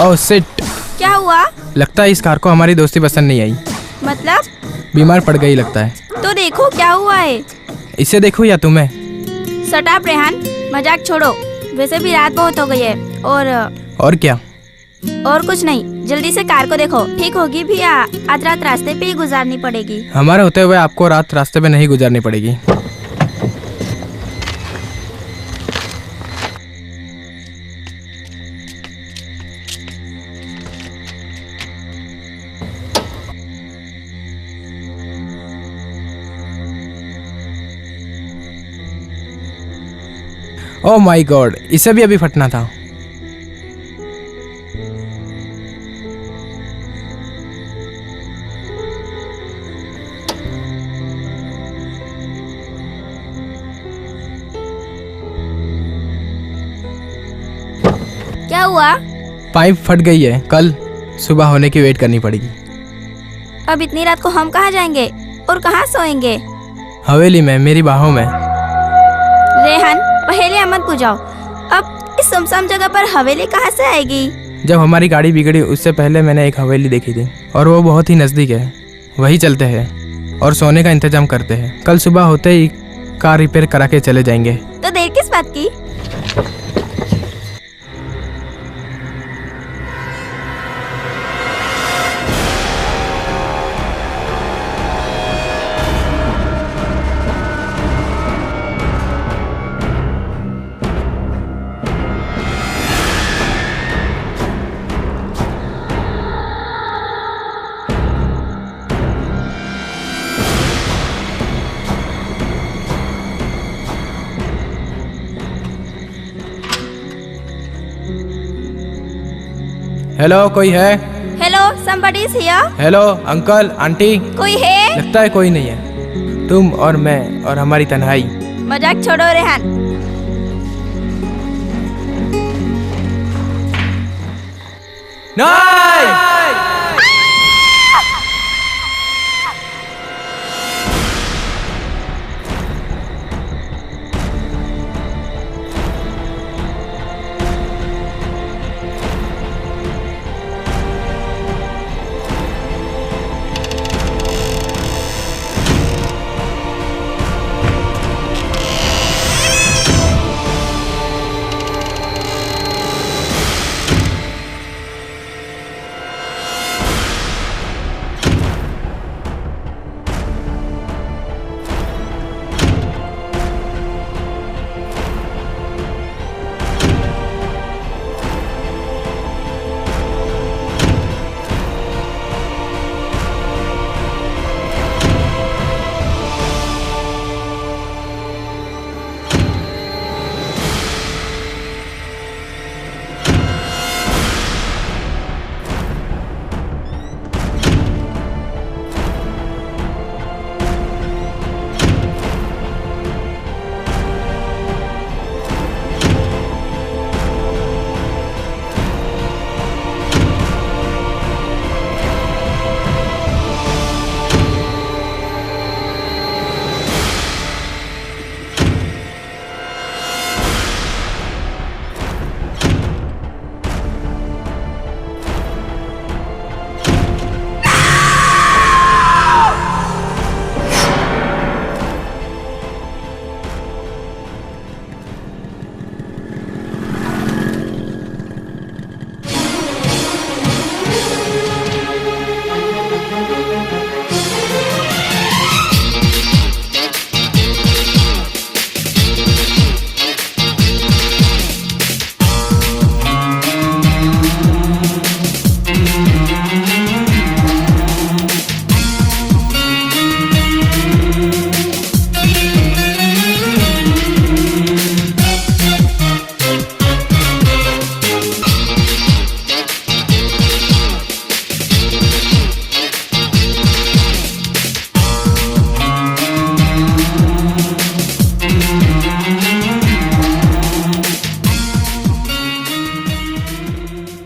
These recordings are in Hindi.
ओह शिट, क्या हुआ? लगता है इस कार को हमारी दोस्ती पसंद नहीं आई। मतलब? बीमार पड़ गई लगता है। तो देखो क्या हुआ है। इसे देखो या तुम्हें? शट अप रेहान, मजाक छोड़ो। वैसे भी रात बहुत हो गई है और क्या? और कुछ नहीं, जल्दी से कार को देखो, ठीक होगी भी या आज रात रास्ते पे ही गुजारनी पड़ेगी। हमारे होते हुए आपको रात रास्ते पे नहीं गुजारनी पड़ेगी। ओह माय गॉड, इसे भी अभी फटना था। क्या हुआ? पाइप फट गई है, कल सुबह होने की वेट करनी पड़ेगी। अब इतनी रात को हम कहाँ जाएंगे और कहाँ सोएंगे? हवेली में, मेरी बाहों में। रेहान, पहले मत बुझाओ। अब इस सुनसान जगह पर हवेली कहाँ से आएगी? जब हमारी गाड़ी बिगड़ी उससे पहले मैंने एक हवेली देखी थी और वो बहुत ही नज़दीक है। वही चलते हैं और सोने का इंतजाम करते हैं। कल सुबह होते ही कार रिपेयर करा के चले जाएंगे। तो देर किस बात की? हेलो, कोई है? Hello, somebody is here? Hello uncle, aunty. कोई है? लगता है कोई नहीं है। तुम और मैं और हमारी तन्हाई। मजाक छोड़ो रेहान। नहीं!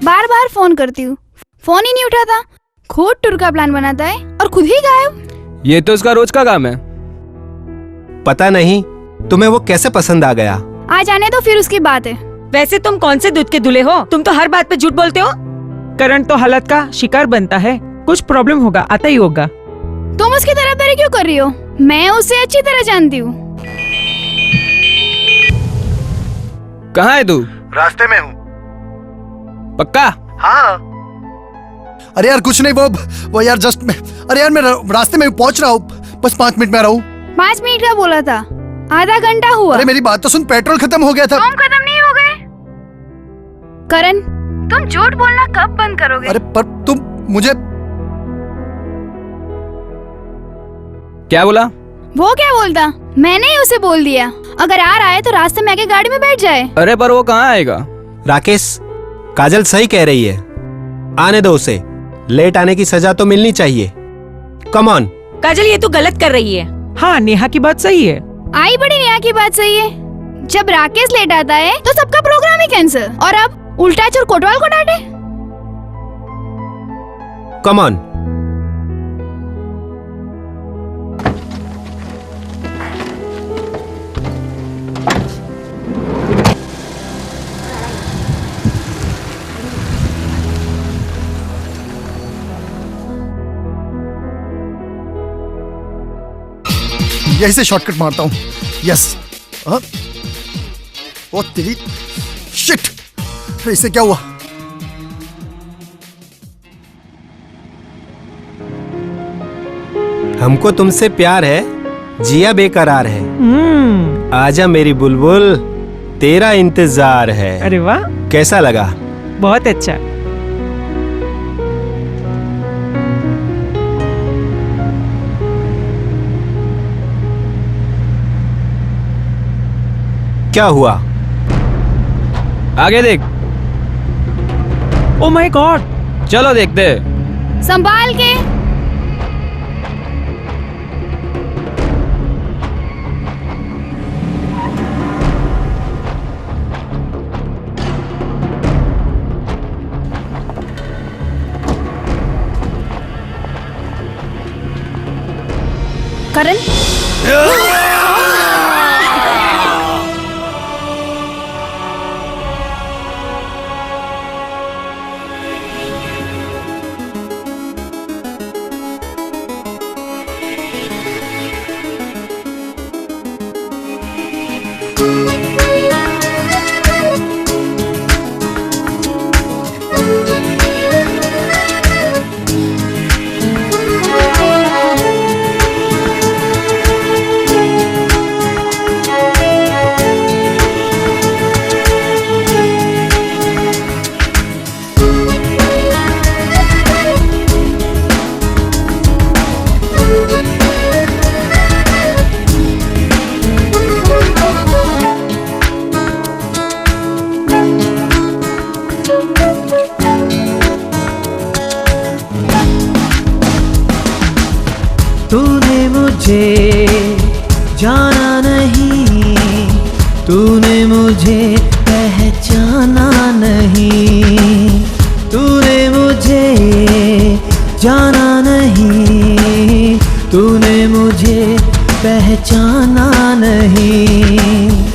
बार बार फोन करती हूँ, फोन ही नहीं उठाता। खुद टूर का प्लान बनाता है और खुद ही गायब। ये तो उसका रोज का काम है। पता नहीं तुम्हें वो कैसे पसंद आ गया। आ जाने तो फिर उसकी बात है। वैसे तुम कौन से दूध के दूल्हे हो? तुम तो हर बात पे झूठ बोलते हो। करण तो हालत का शिकार बनता है। कुछ प्रॉब्लम होगा, आता ही होगा। तुम उसकी तरफदारी क्यों कर रही हो? मैं उसे अच्छी तरह जानती हूँ। कहाँ है तू? रास्ते में हूँ। पक्का? हाँ। अरे यार कुछ नहीं, वो यार जस्ट मैं, अरे यार मैं रास्ते में पहुंच रहा हूँ, बस 5 मिनट में आ रहा हूँ। 5 मिनट का बोला था, आधा घंटा हुआ। अरे मेरी बात तो सुन, पेट्रोल खत्म हो गया था। तुम खत्म नहीं हो गए? करण, तुम झूठ बोलना कब बंद करोगे? अरे पर तुम मुझे क्या बोला? वो क्या बोलता? मैंने ही उसे बोल दिया अगर आ रहा है तो रास्ते में आके गाड़ी में बैठ जाए। अरे पर वो कहाँ आएगा? राकेश, काजल सही कह रही है, आने दो उसे। लेट आने की सजा तो मिलनी चाहिए। Come on. काजल, ये तो गलत कर रही है। हाँ, नेहा की बात सही है। आई बड़ी नेहा की बात सही है। जब राकेश लेट आता है तो सबका प्रोग्राम ही कैंसिल, और अब उल्टा चोर कोतवाल को डांटे। Come on. यहीं से शॉर्टकट मारता हूँ। यस। ओ तेरी शिट, इससे क्या हुआ? हमको तुमसे प्यार है, जिया बेकरार है। आजा मेरी बुलबुल, तेरा इंतजार है। अरे वाह, कैसा लगा? बहुत अच्छा। क्या हुआ? आगे देख। Oh my God. चलो देखते। संभाल के। करण, तूने मुझे जाना नहीं, तूने मुझे पहचाना नहीं, तूने मुझे जाना नहीं, तूने मुझे पहचाना नहीं।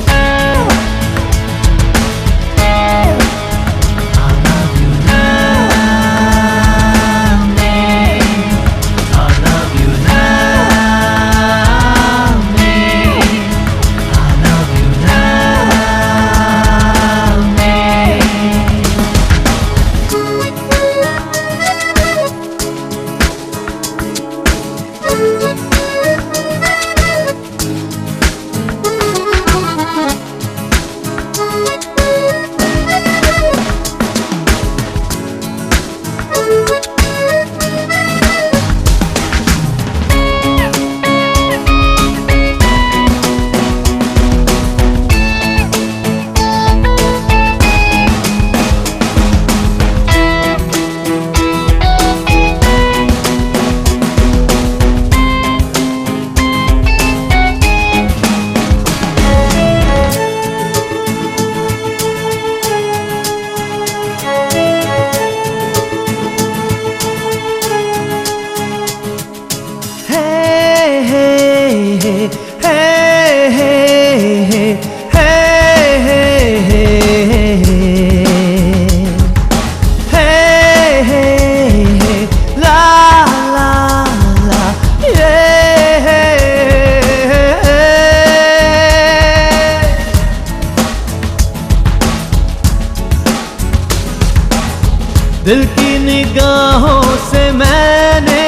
दिल की निगाहों से मैंने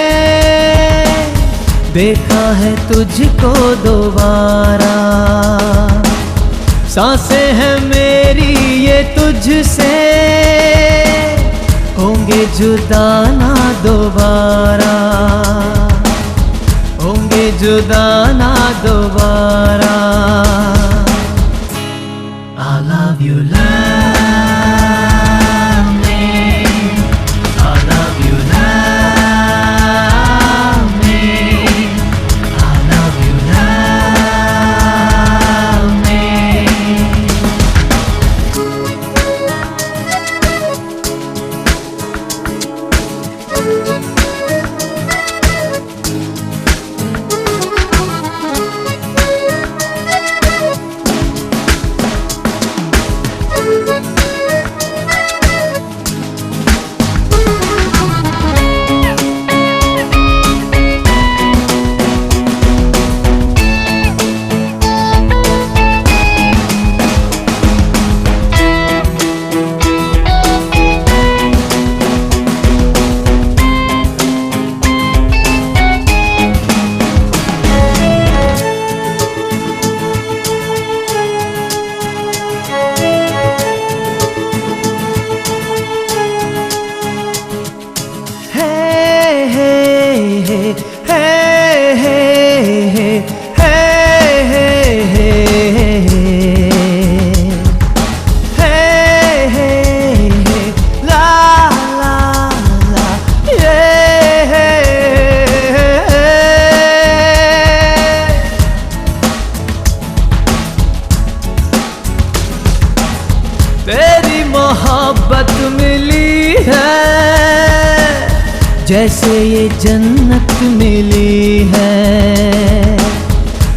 देखा है तुझको दोबारा। सांसें हैं मेरी ये तुझसे, होंगे जुदा ना दोबारा, होंगे जुदा ना दोबारा। I love you, love me. I love you, love me. I love you, love me. तेरी मोहब्बत मिली है जैसे ये जन्नत मिली है।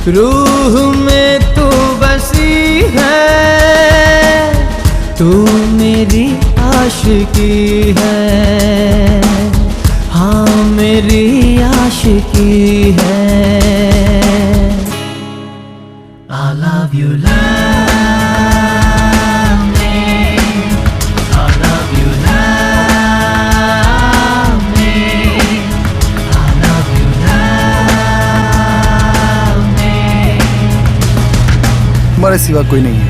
रूह में तू बसी है, तू मेरी आशिकी है। हाँ मेरी आशिकी है। I love you, love me. I love you, love me. I love you, love me. तुम्हारे सिवा कोई नहीं है,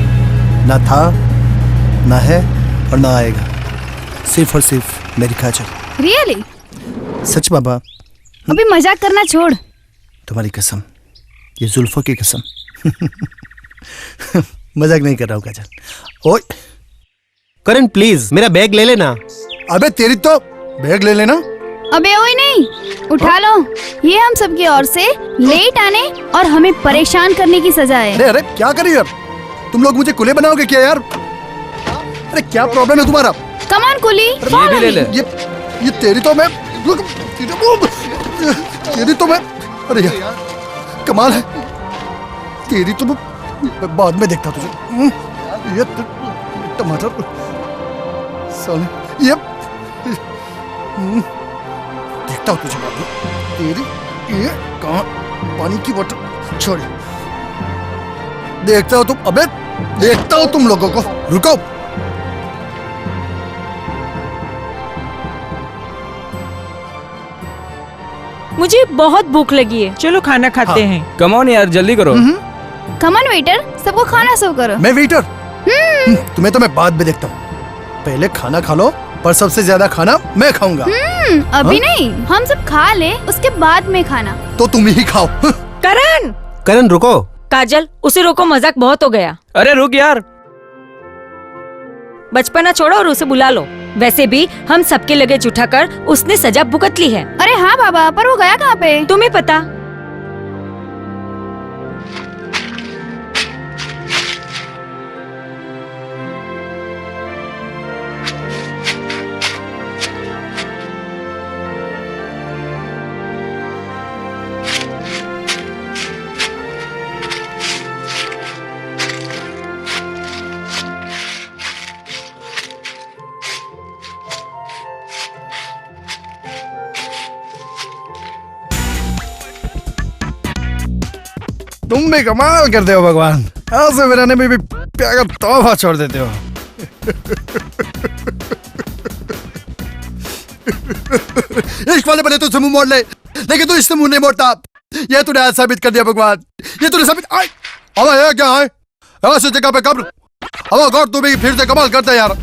ना था, ना है और ना आएगा। सिर्फ और सिर्फ मेरी काजल। रियली? सच बाबा, अभी मजाक करना छोड़। तुम्हारी कसम, ये जुल्फों की कसम। मजाक नहीं कर रहा हूँ काजल। ओए करण प्लीज मेरा बैग ले लेना। अबे तेरी तो बैग ले लेना। अबे ओए नहीं, उठा लो। ये हम सबकी ओर से लेट आने और हमें परेशान करने की सजा है। अरे अरे क्या कर रही हो यार? तुम लोग मुझे कुले बनाओगे क्या यार? अरे क्या प्रॉब्लम है तुम्हारा? कमान कुली, ये भी ले ले। ये तेरी तो मैं तेरी तो मैं अरे यार कमाल है। तेरी तो मैं बाद में देखता तुझे। ये टमाटर साले ये देखता हूँ तुझे बाद में। तेरी ये कहाँ पानी की बोतल छोड़। देखता हो तुम। अबे देखता हो तुम लोगों को। रुको। मुझे बहुत भूख लगी है। चलो खाना खाते हैं। कम ऑन यार, जल्दी करो। कमान वेटर, सबको खाना सर्व करो। मैं वेटर? तुम्हें तो मैं बाद में देखता हूँ। पहले खाना खा लो, पर सबसे ज्यादा खाना मैं खाऊंगा। अभी नहीं, हम सब खा ले, उसके बाद में खाना। तो तुम ही खाओ। करण, करण रुको। काजल उसे रोको, मजाक बहुत हो गया। अरे रुक यार। बचपना छोड़ो और उसे बुला लो। वैसे भी हम सबके लगेज उठाकर उसने सजा भुगत ली है। अरे हाँ बाबा, पर वो गया कहाँ पे? तुम्हें पता? तुम भी कमाल करते हो भगवान। आज से मेरा भी प्यार का तोहफा छोड़ देते हो। इश्क वाले बने तो मुंह मोड़ ले, लेकिन तू इससे मुंह नहीं मोड़ता। ये तूने आज साबित कर दिया भगवान, ये तूने साबित। अब ये क्या है, ऐसी जगह पे कब्र। अब गौर तू भी फिर से कमाल करता है यार।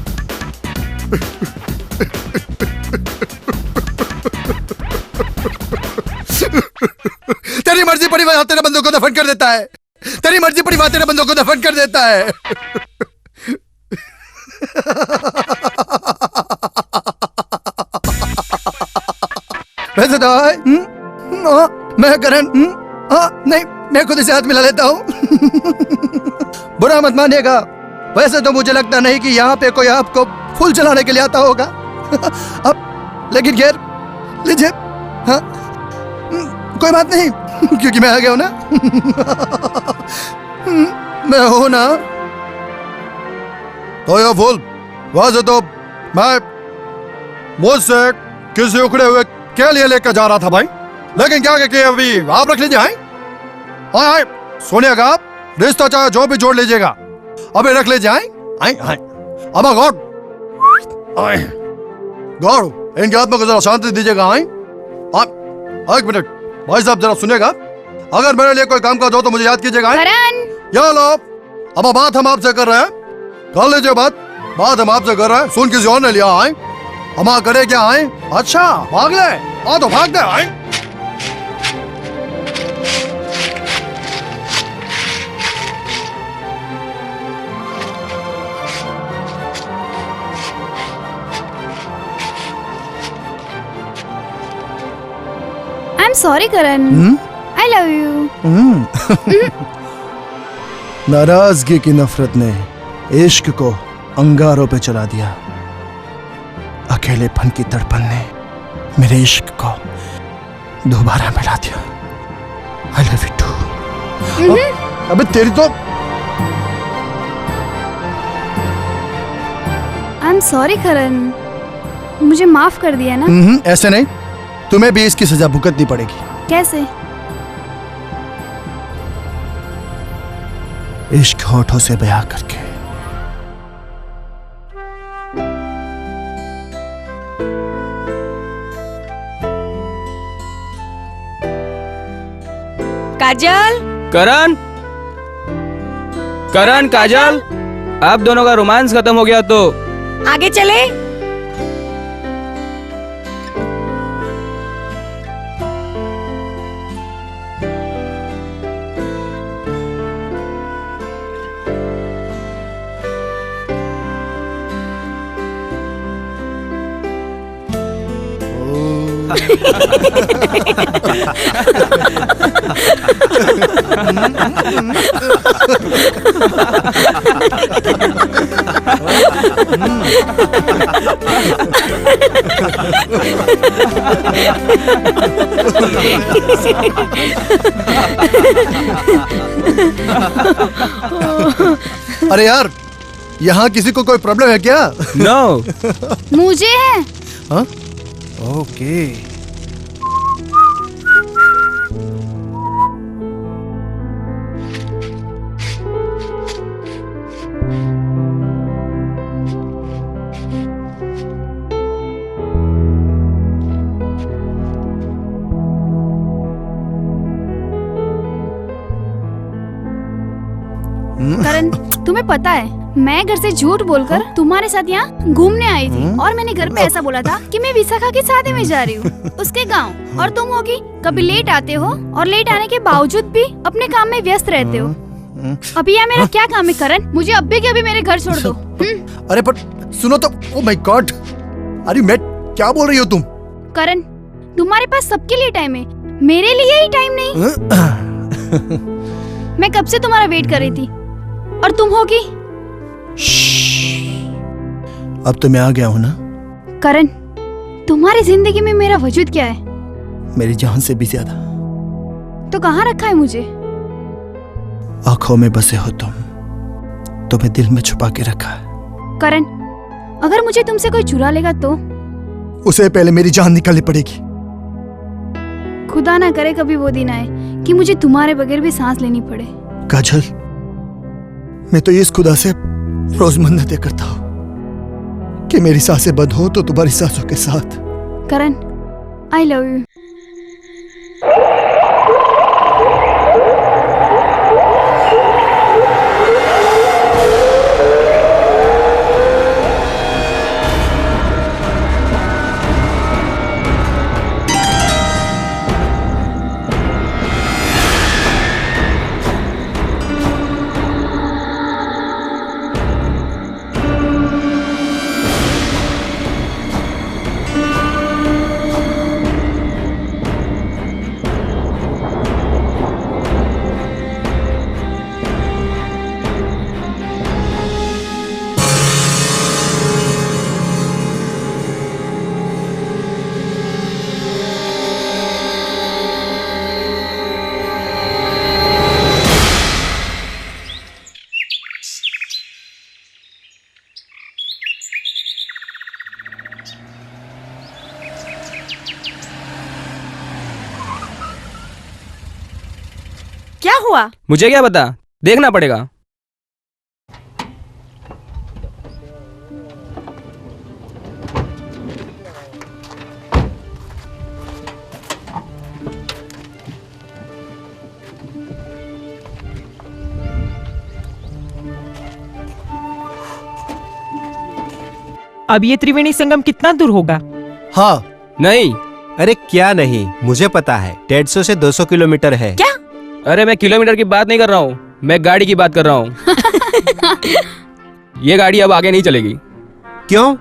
तेरी मर्जी पड़ी वहां तेरे बंदों को दफन कर देता है, तेरी मर्जी पड़ी वहां तेरे बंदों को दफन कर देता है। वैसे तो मैं करण, नहीं मैं खुद से हाथ मिला लेता हूँ। बुरा मत मानिएगा, वैसे तो मुझे लगता नहीं कि यहाँ पे कोई आपको फूल चलाने के लिए आता होगा। अब लेकिन खैर लीजिए। हाँ कोई बात नहीं, क्योंकि मैं आ गया हूं ना। मैं हूं ना। तो ये फूल वैसे तो मैं मुझसे किसी उखड़े हुए के लिए लेकर जा रहा था भाई, लेकिन क्या कि अभी आप रख लीजिए। हाँ सुनिएगा, आप रिश्ता चाहे जो भी जोड़ लीजिएगा, अभी रख लीजिए। अब गौर गौर इनके आत्मा को जरा शांति दीजिएगा। एक मिनट भाई साहब जरा सुनिएगा, अगर मेरे लिए कोई काम का हो तो मुझे याद कीजिएगा। या लो, अब बात हम आपसे कर रहे हैं, कर लीजिए बात हम आपसे कर रहे हैं, सुन किसी और ने लिया है। हम करे क्या है? अच्छा भाग ले, तो भाग दे। I'm sorry Karan, I love you। नाराजगी की नफरत ने इश्क को अंगारों पे चला दिया, अकेलेपन की तड़पन ने मेरे इश्क को दोबारा मिला दिया। I love you too। अबे तेरी तो। I'm sorry करण, मुझे माफ कर दिया ना। ऐसे नहीं, तुम्हें भी इसकी सजा भुगतनी पड़ेगी। कैसे? इश्क होठों से बयां करके। काजल, करण करण काजल, आप दोनों का रोमांस खत्म हो गया तो आगे चले। अरे यार, यहाँ किसी को कोई प्रॉब्लम है क्या? नो। मुझे है। हाँ? ओके। करण, तुम्हें पता है मैं घर से झूठ बोलकर तुम्हारे साथ यहाँ घूमने आई थी, और मैंने घर पे ऐसा बोला था कि मैं विशाखा की शादी में जा रही हूँ उसके गांव, और तुम होगी कभी लेट आते हो और लेट आने के बावजूद भी अपने काम में व्यस्त रहते हो। अभी यहाँ मेरा क्या काम है करण? मुझे अभी के अभी मेरे घर छोड़ दो। अरे पर सुनो तो, ओ माय गॉड, अरे मैं क्या बोल रही हो तुम? करण, तुम्हारे पास सबके लिए टाइम है, मेरे लिए ही टाइम नहीं। मैं कब से तुम्हारा वेट कर रही थी, और तुम होगी। अब तो मैं आ गया हूँ ना। करण, तुम्हारी जिंदगी में मेरा वजूद क्या है? मेरी जान से भी ज्यादा। तो कहाँ रखा है मुझे? आंखों में बसे हो तुम, तुम्हें दिल में छुपा के रखा है। करण, अगर मुझे तुमसे कोई चुरा लेगा तो? उसे पहले मेरी जान निकालनी पड़ेगी। खुदा ना करे कभी वो दिन आए कि मुझे तुम्हारे बगैर भी सांस लेनी पड़े। काजल, मैं तो इस खुदा से रोज मन्नतें करता हूँ कि मेरी सांसें बंद हो तो तुम्हारी सांसों के साथ करण, आई लव यू। क्या हुआ? मुझे क्या पता, देखना पड़ेगा। अब ये त्रिवेणी संगम कितना दूर होगा? हाँ। नहीं, अरे क्या नहीं, मुझे पता है 150 से 200 किलोमीटर है। क्या? अरे मैं किलोमीटर की बात नहीं कर रहा हूँ, मैं गाड़ी की बात कर रहा हूँ। ये गाड़ी अब आगे नहीं चलेगी। क्यों?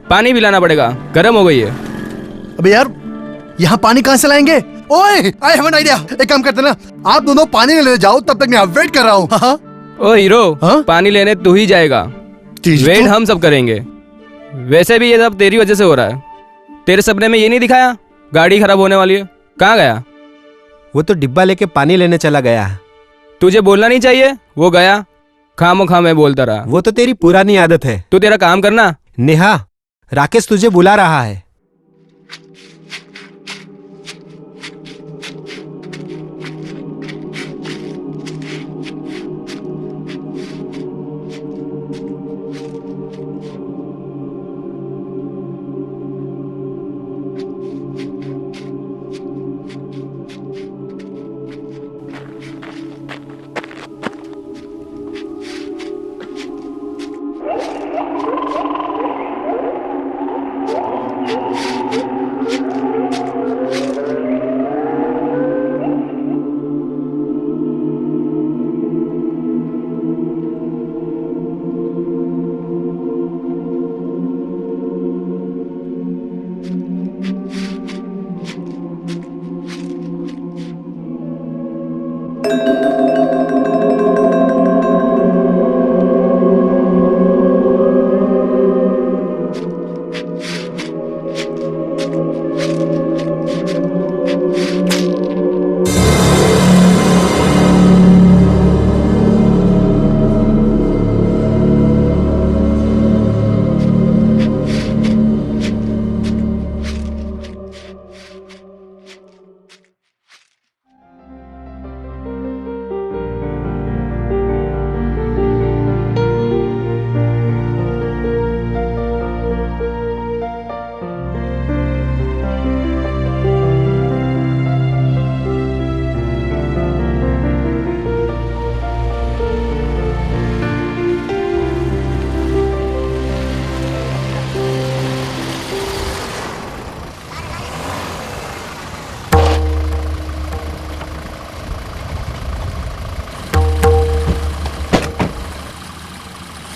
पानी पिलाना पड़ेगा, गर्म हो गई है। अबे यार, यहाँ पानी कहाँ से लाएंगे? ओए, आई हैव एन आइडिया। एक काम करते ना, आप दोनों पानी ले जाओ, तब तक मैं यहाँ वेट कर रहा हूँ। हाँ? ओ हीरो, हाँ? पानी लेने तू ही जाएगा, चीज़ वेट तो- हम सब करेंगे। वैसे भी ये सब तेरी वजह से हो रहा है। तेरे सपने में ये नहीं दिखाया गाड़ी खराब होने वाली है? कहाँ गया? वो तो डिब्बा लेके पानी लेने चला गया। तुझे बोलना नहीं चाहिए, वो गया खामोखा मैं बोलता रहा। वो तो तेरी पुरानी आदत है। तू तेरा काम करना। नेहा, राकेश तुझे बुला रहा है।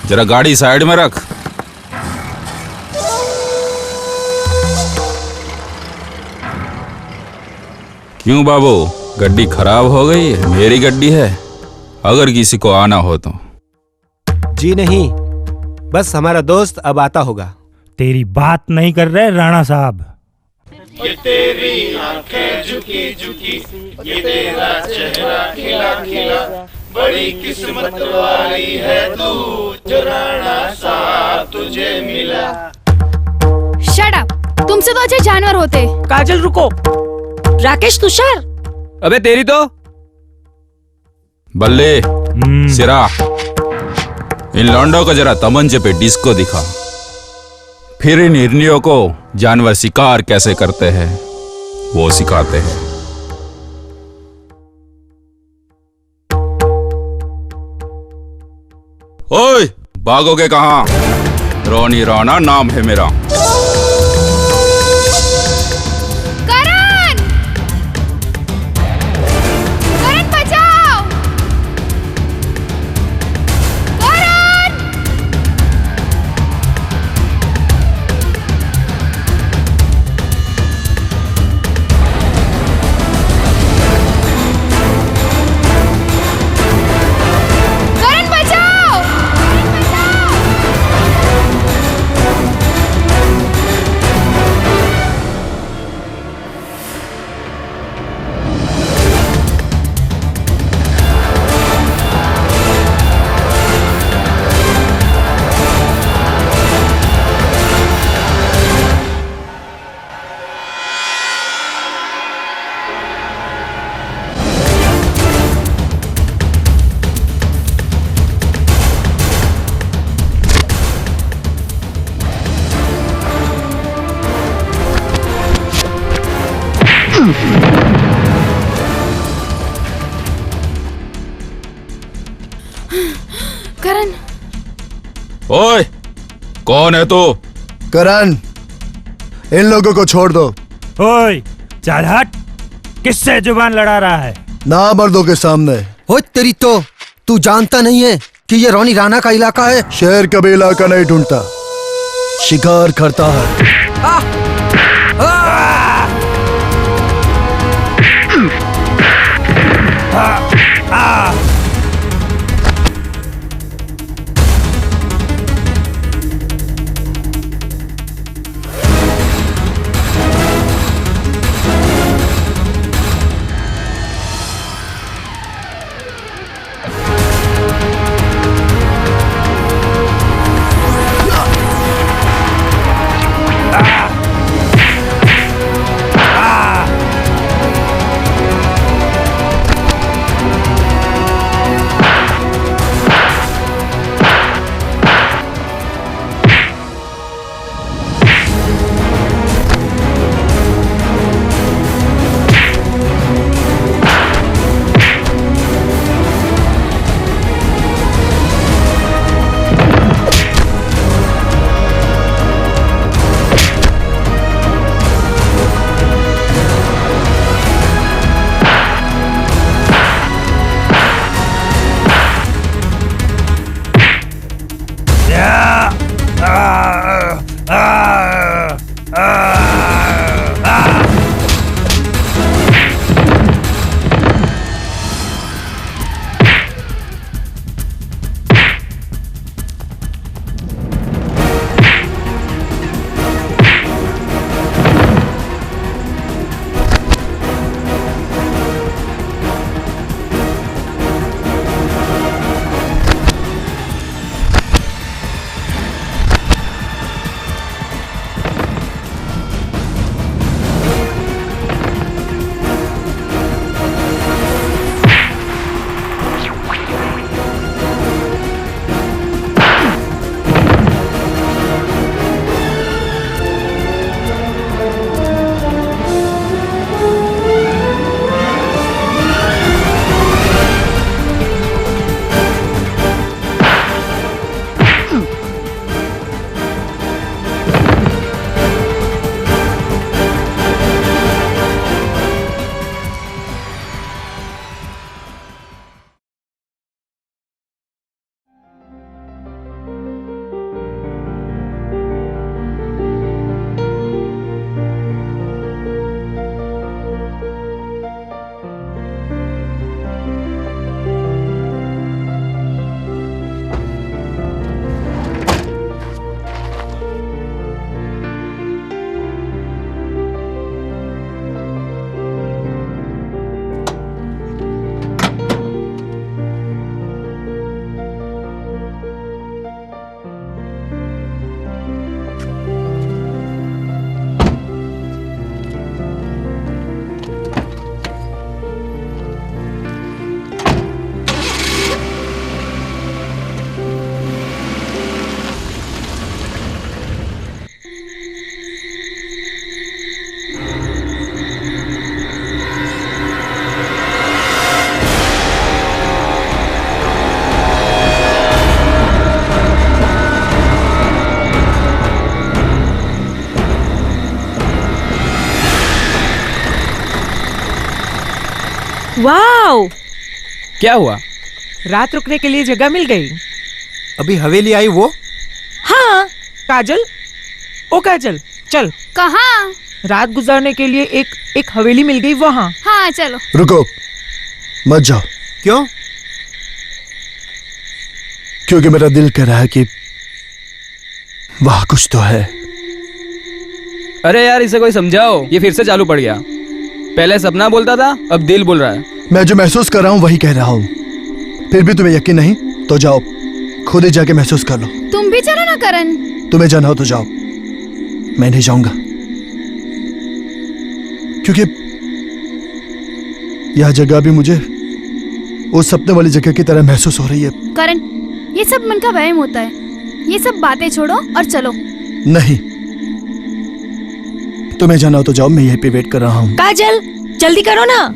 जरा गाड़ी साइड में रख। क्यों बाबू, गड्डी खराब हो गई? मेरी गड्डी है, अगर किसी को आना हो तो। जी नहीं, बस हमारा दोस्त अब आता होगा। तेरी बात नहीं कर रहे राणा साहब। ये तेरी आंखें झुकी झुकी, ये तेरा चेहरा खिला खिला, बड़ी किस्मत वाली है तू, जो राणा साहब तुझे मिला। शट अप, तुमसे तो अच्छे जानवर होते। काजल रुको। राकेश, तुषार। अबे तेरी तो। बल्ले, सिरा, इन लौंडों को जरा तमंचे पे डिस्को दिखा। फिर इन हिरनियों को जानवर शिकार कैसे करते हैं वो सिखाते हैं। ओए, भागोगे कहाँ? रोनी राणा नाम है मेरा। करण! करण बचाओ! करण! करण बचाओ! करण! ओए, कौन है तू? करण, इन लोगों को छोड़ दो। ओए चल हट, किससे जुबान लड़ा रहा है? ना मर्दों के सामने। हो तेरी तो, तू जानता नहीं है कि ये रोनी राणा का इलाका है? शेर कभी इलाका नहीं ढूंढता, शिकार करता है। वाओ! क्या हुआ? रात रुकने के लिए जगह मिल गई। अभी हवेली आई वो? हाँ। काजल, ओ काजल, चल। कहाँ? रात गुजारने के लिए एक हवेली मिल गई वहाँ। हाँ चलो। रुको, मत जाओ। क्यों? क्योंकि मेरा दिल कह रहा है कि वहां कुछ तो है। अरे यार, इसे कोई समझाओ, ये फिर से चालू पड़ गया। पहले सपना बोलता था, अब दिल बोल रहा है। मैं जो महसूस कर रहा हूँ वही कह रहा हूँ। फिर भी तुम्हें यकीन नहीं तो जाओ, खुद ही जाके महसूस कर लो। तुम भी चलो ना करण। तुम्हें जाना हो तो जाओ, मैं नहीं जाऊंगा, क्योंकि यह जगह भी मुझे उस सपने वाली जगह की तरह महसूस हो रही है। करण, ये सब मन का वहम होता है। ये सब बातें छोड़ो और चलो। नहीं, तुम्हें जाना हो तो जाओ, मैं यहीं पे वेट कर रहा हूँ। काजल, जल्दी करो ना।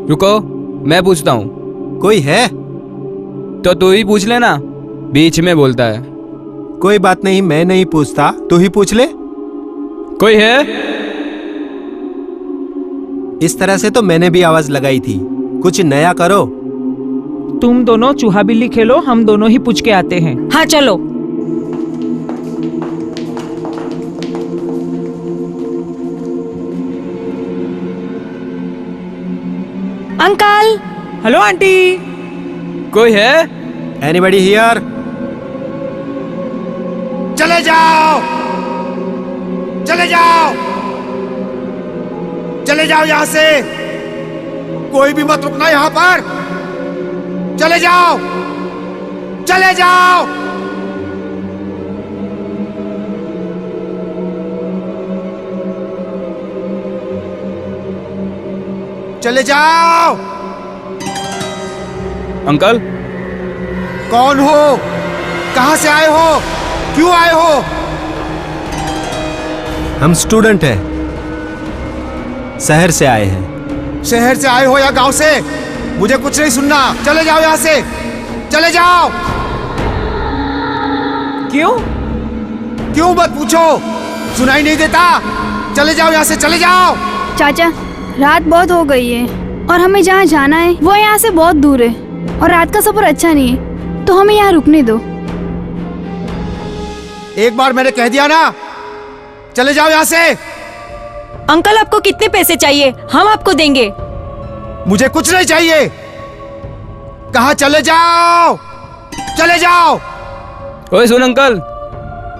रुको, मैं पूछता हूँ। कोई है? तो तू ही पूछ लेना, बीच में बोलता है। कोई बात नहीं, मैं नहीं पूछता, तू ही पूछ ले। कोई है? इस तरह से तो मैंने भी आवाज लगाई थी, कुछ नया करो। तुम दोनों चूहा बिल्ली खेलो, हम दोनों ही पूछ के आते हैं। हाँ चलो। अंकल। Hello aunty. कोई है? Anybody here? चले जाओ, चले जाओ, चले जाओ यहां से। कोई भी मत रुकना यहां पर। चले जाओ, चले जाओ। चले जाओ। अंकल। कौन हो? कहां से आए हो? क्यों आए हो? हम स्टूडेंट हैं, शहर से आए हैं। शहर से आए हो या गांव से? मुझे कुछ नहीं सुनना, चले जाओ यहां से, चले जाओ। क्यों? क्यों मत पूछो, सुनाई नहीं देता। चले जाओ यहां से, चले जाओ। चाचा, रात बहुत हो गई है और हमें जहाँ जाना है वो यहाँ से बहुत दूर है और रात का सफर अच्छा नहीं है, तो हमें यहाँ रुकने दो। एक बार मैंने कह दिया ना, चले जाओ यहाँ से। अंकल, आपको कितने पैसे चाहिए? हम आपको देंगे। मुझे कुछ नहीं चाहिए। कहा चले जाओ, चले जाओ। ओए सुन अंकल,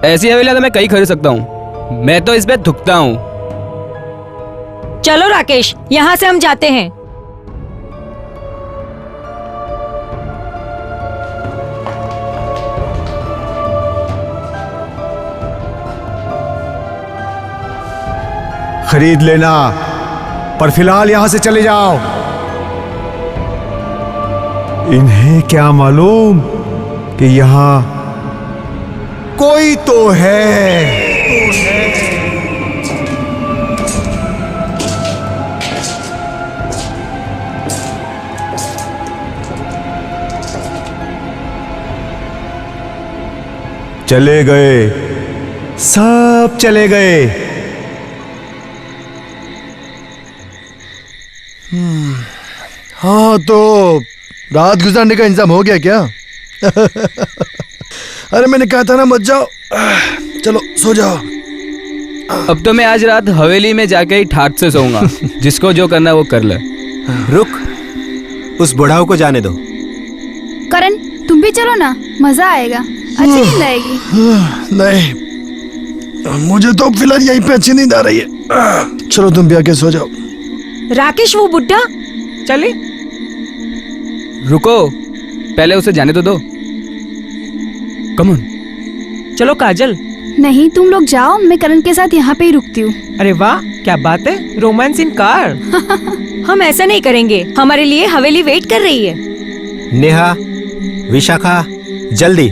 ऐसी हवेली तो मैं कहीं खरीद सकता हूँ, मैं तो इस पे थुकता हूँ। चलो राकेश, यहाँ से हम जाते हैं। खरीद लेना, पर फिलहाल यहां से चले जाओ। इन्हें क्या मालूम कि यहां कोई तो है। चले गए, सब चले गए। हाँ, तो रात गुजारने का इंतजाम हो गया क्या? अरे मैंने कहा था ना मत जाओ। चलो सो जाओ। अब तो मैं आज रात हवेली में जाके ही ठाट से सोऊंगा। जिसको जो करना वो कर ले। रुक, उस बुढ़ाऊ को जाने दो। करण, तुम भी चलो ना, मजा आएगा, अच्छी नींद आएगी। नहीं, मुझे तो फिलहाल यहीं पे अच्छी नींद आ रही है। चलो तुम भी आके सो जाओ। राकेश, वो बुड्ढा। चले। रुको, पहले उसे जाने तो दो। Come on. चलो काजल। नहीं, तुम लोग जाओ, मैं करण के साथ यहाँ पे ही रुकती हूँ। अरे वाह, क्या बात है, रोमांस इन कार। हम ऐसा नहीं करेंगे, हमारे लिए हवेली वेट कर रही है। नेहा, विशाखा, जल्दी।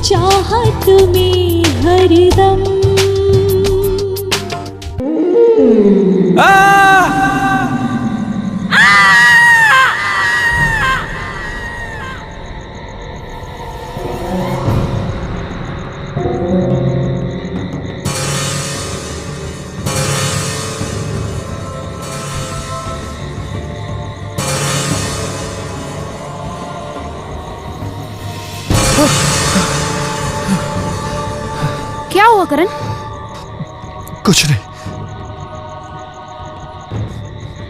चाहत में हरदम। क्या हुआ करण? कुछ नहीं।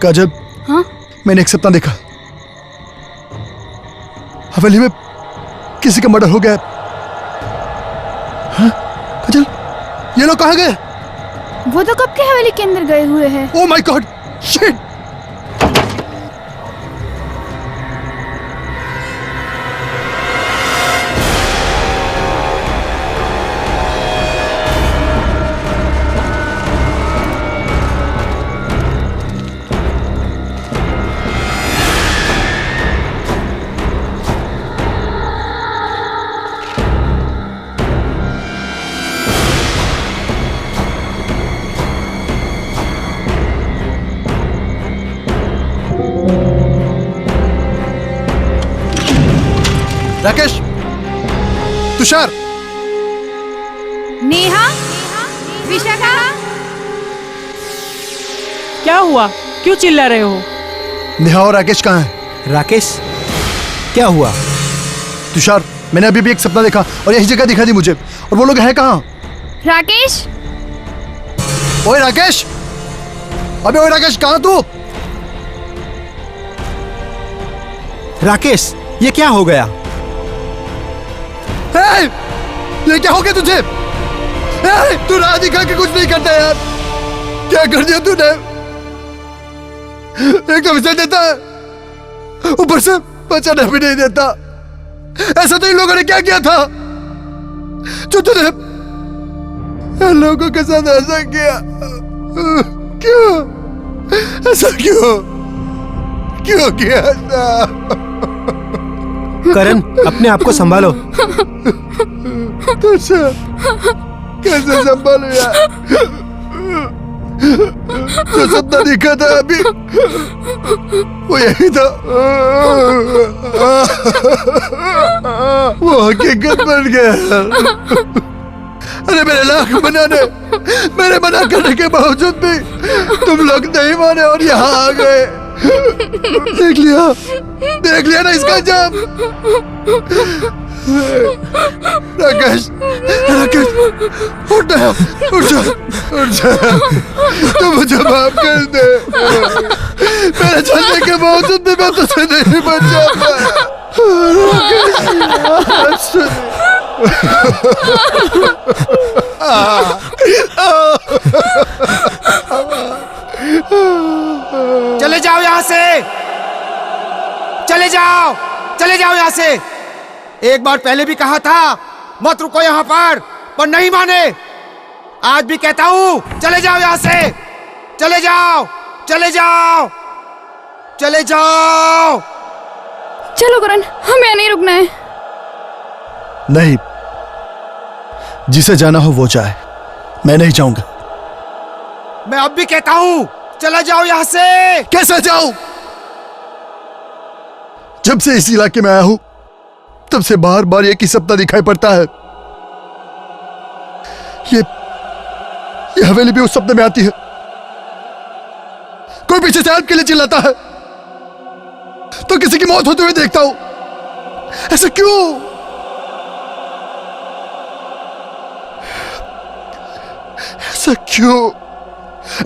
काजल, हाँ? मैंने एक सपना देखा। हवेली में किसी का मर्डर हो गया। हाँ? काजल, ये लोग कहाँ गए? वो तो कब के हवेली के अंदर गए हुए हैं। Oh my God, shit! Rakesh, Tushar, Neha, Vishakha, क्या हुआ? क्यों चिल्ला रहे हो? नेहा और राकेश कहाँ हैं? राकेश, क्या हुआ? तुषार, मैंने अभी भी एक सपना देखा और यही जगह दिखा दी मुझे। और वो लोग हैं कहाँ? राकेश। ओए राकेश, अबे ओए राकेश, कहाँ तू? राकेश, ये क्या हो गया? ये क्या हो गया तुझे? तू राह दिखा के कुछ नहीं करता यार। क्या कर दिया तूने? एक तो विषय देता है, ऊपर से बचाना भी नहीं देता। ऐसा तो इन लोगों ने क्या किया था जो तूने इन लोगों के साथ ऐसा किया? क्यों ऐसा क्यों किया ऐसा? करण, अपने आप को संभालो। कैसे संभालो यार? जो सपना दिखा था अभी, वो यही था। वो हकीकत बन गया। अरे मेरे लाख मेरे मना करने के बावजूद भी तुम लोग नहीं माने और यहाँ आ गए। देख लिया ना इसका अंजाम। राकेश, उठ जा, तुम मुझे माफ कर दे। मेरे चलने के बावजूद भी मैं तुझसे नहीं बचा पाया। चले जाओ यहाँ से, चले जाओ यहाँ से। एक बार पहले भी कहा था मत रुको यहाँ पर नहीं माने। आज भी कहता हूँ, चले जाओ यहाँ से, चले जाओ। चलो करण, हमें नहीं रुकना है। नहीं, जिसे जाना हो वो जाए, मैं नहीं जाऊंगा। मैं अब भी कहता हूँ, चला जाओ यहाँ से। कैसे जाऊं? जब से इस इलाके में आया हूं तब से बार बार एक ही सपना दिखाई पड़ता है। ये हवेली भी उस सपने में आती है। कोई पीछे से हेल्प के लिए चिल्लाता है तो किसी की मौत होते हुए देखता हूं। ऐसा क्यों?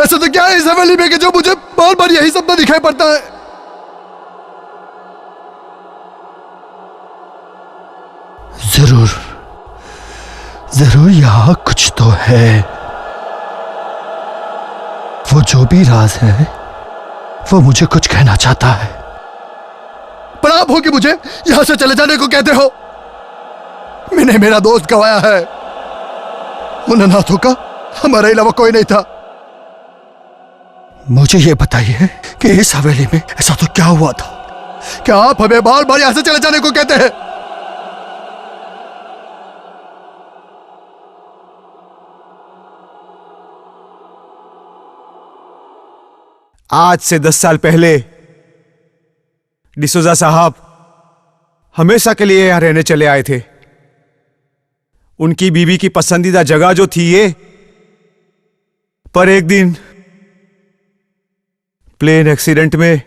ऐसा तो क्या है इस हवेली में कि जो मुझे बार बार यही सपना दिखाई पड़ता है? जरूर यहां कुछ तो है। वो जो भी राज है वो मुझे कुछ कहना चाहता है। पर आप हो कि मुझे यहां से चले जाने को कहते हो। मैंने मेरा दोस्त गवाया है। उन अनाथों का हमारे अलावा कोई नहीं था। मुझे ये बताइए कि इस हवेली में ऐसा तो क्या हुआ था क्या आप हमें बार बार यहां से चले जाने को कहते हैं? आज से 10 साल पहले डिसोजा साहब हमेशा के लिए यहां रहने चले आए थे। उनकी बीवी की पसंदीदा जगह जो थी ये, पर एक दिन प्लेन एक्सीडेंट में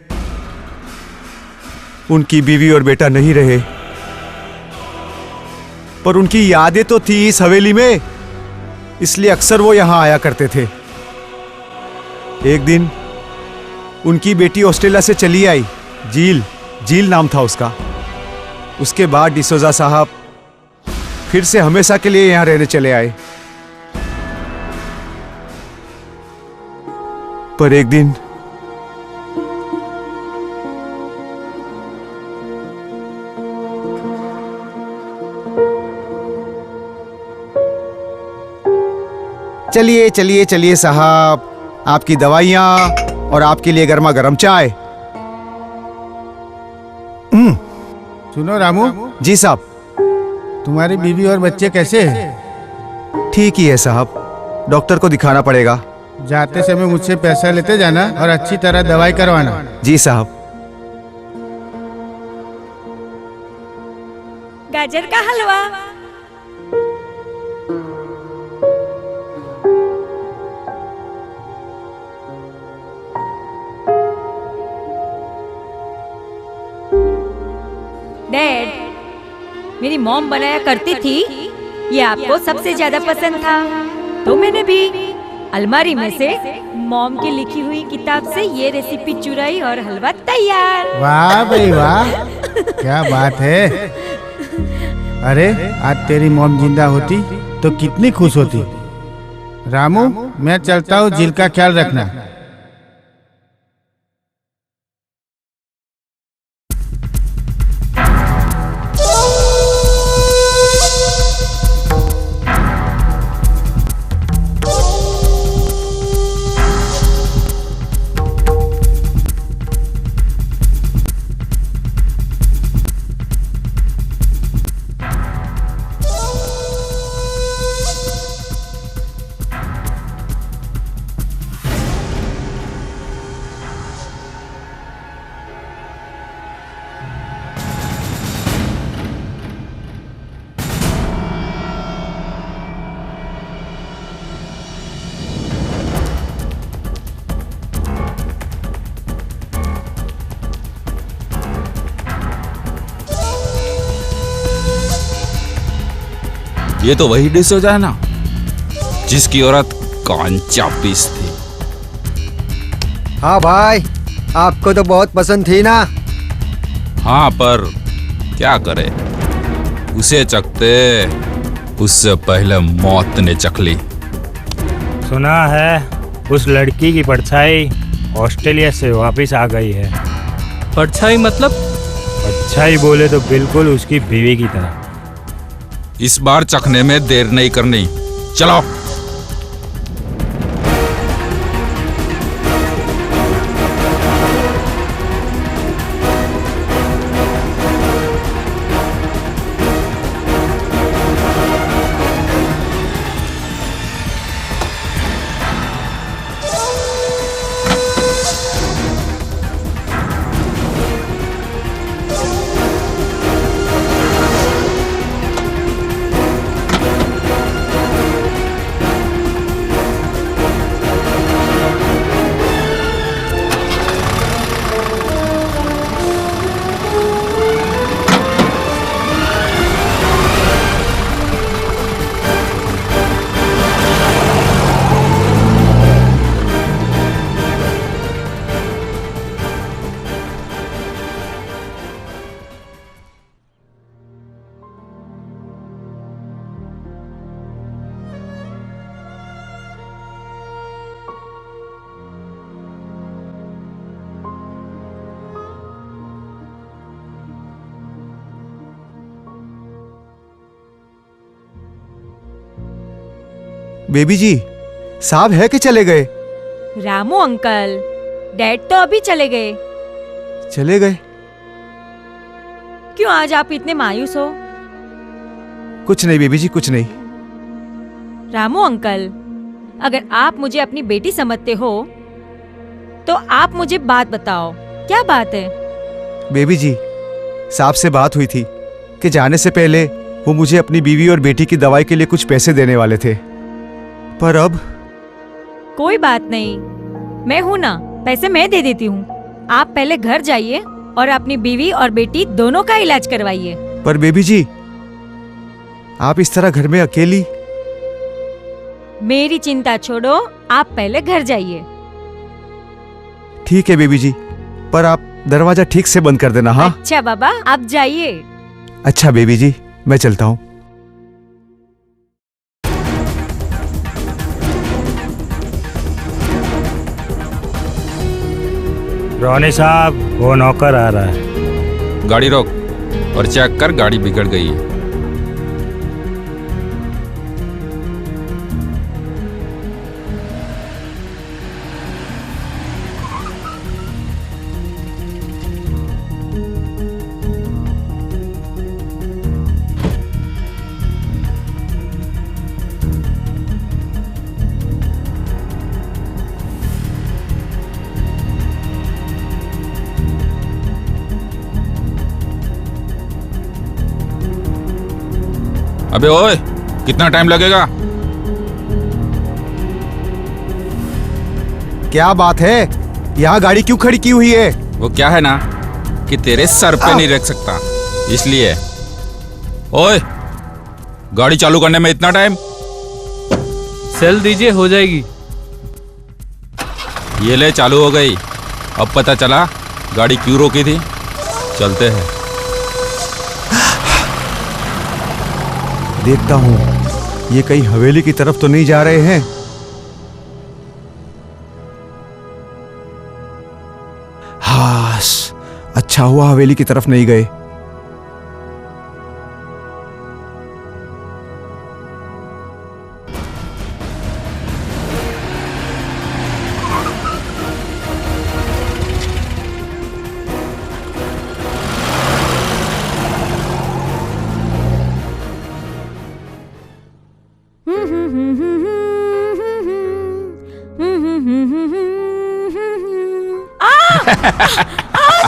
उनकी बीवी और बेटा नहीं रहे, पर उनकी यादें तो थी इस हवेली में, इसलिए अक्सर वो यहां आया करते थे। एक दिन उनकी बेटी ऑस्ट्रेलिया से चली आई, जील नाम था उसका। उसके बाद डिसोजा साहब फिर से हमेशा के लिए यहां रहने चले आए। पर एक दिन चलिए चलिए चलिए साहब, आपकी दवाइयां और आपके लिए गर्मा गर्म चाय। सुनो रामू। जी साहब। तुम्हारी बीवी और बच्चे कैसे हैं? ठीक ही है साहब, डॉक्टर को दिखाना पड़ेगा। जाते समय मुझसे पैसा लेते जाना और अच्छी तरह दवाई करवाना। जी साहब। गाजर का हलवा। डैड, मेरी मॉम बनाया करती थी, ये आपको सबसे ज्यादा पसंद था, तो मैंने भी अलमारी में से मॉम की लिखी हुई किताब से ये रेसिपी चुराई और हलवा तैयार। वाह भाई वाह, क्या बात है। अरे आज तेरी मॉम जिंदा होती तो कितनी खुश होती। रामू, मैं चलता हूँ, जिल का ख्याल रखना। ये तो वही डिसोजा है ना, जिसकी औरत कांचा पीस थी। हाँ भाई, आपको तो बहुत पसंद थी ना। हाँ, पर क्या करे, उसे चखते उससे पहले मौत ने चख ली। सुना है उस लड़की की परछाई ऑस्ट्रेलिया से वापस आ गई है। परछाई मतलब? परछाई बोले तो बिल्कुल उसकी बीवी की तरह। इस बार चखने में देर नहीं करनी, चलो। बेबी जी, साहब है कि चले गए? रामू अंकल, डैड तो अभी चले गए। चले गए? क्यों आज आप इतने मायूस हो? कुछ नहीं बेबी जी, कुछ नहीं। रामू अंकल, अगर आप मुझे अपनी बेटी समझते हो तो आप मुझे बात बताओ, क्या बात है? बेबी जी, साहब से बात हुई थी कि जाने से पहले वो मुझे अपनी बीवी और बेटी की दवाई के लिए कुछ पैसे देने वाले थे, पर अब कोई बात नहीं, मैं हूँ ना, पैसे मैं दे देती हूँ। आप पहले घर जाइए और अपनी बीवी और बेटी दोनों का इलाज करवाइए। पर बेबी जी, आप इस तरह घर में अकेली? मेरी चिंता छोड़ो, आप पहले घर जाइए। ठीक है बेबी जी, पर आप दरवाजा ठीक से बंद कर देना। हाँ अच्छा बाबा, आप जाइए। अच्छा बेबी जी, मैं चलता हूँ। रोनी साहब, वो नौकर आ रहा है। गाड़ी रोक और चेक कर, गाड़ी बिगड़ गई है। अबे ओए, कितना टाइम लगेगा? क्या बात है, यहाँ गाड़ी क्यों खड़ी की हुई है? वो क्या है ना कि तेरे सर पे नहीं रख सकता, इसलिए। ओए, गाड़ी चालू करने में इतना टाइम? सेल दीजिए, हो जाएगी। ये ले, चालू हो गई। अब पता चला गाड़ी क्यों रोकी थी। चलते हैं। देखता हूँ, ये कहीं हवेली की तरफ तो नहीं जा रहे हैं। हास, अच्छा हुआ हवेली की तरफ नहीं गए।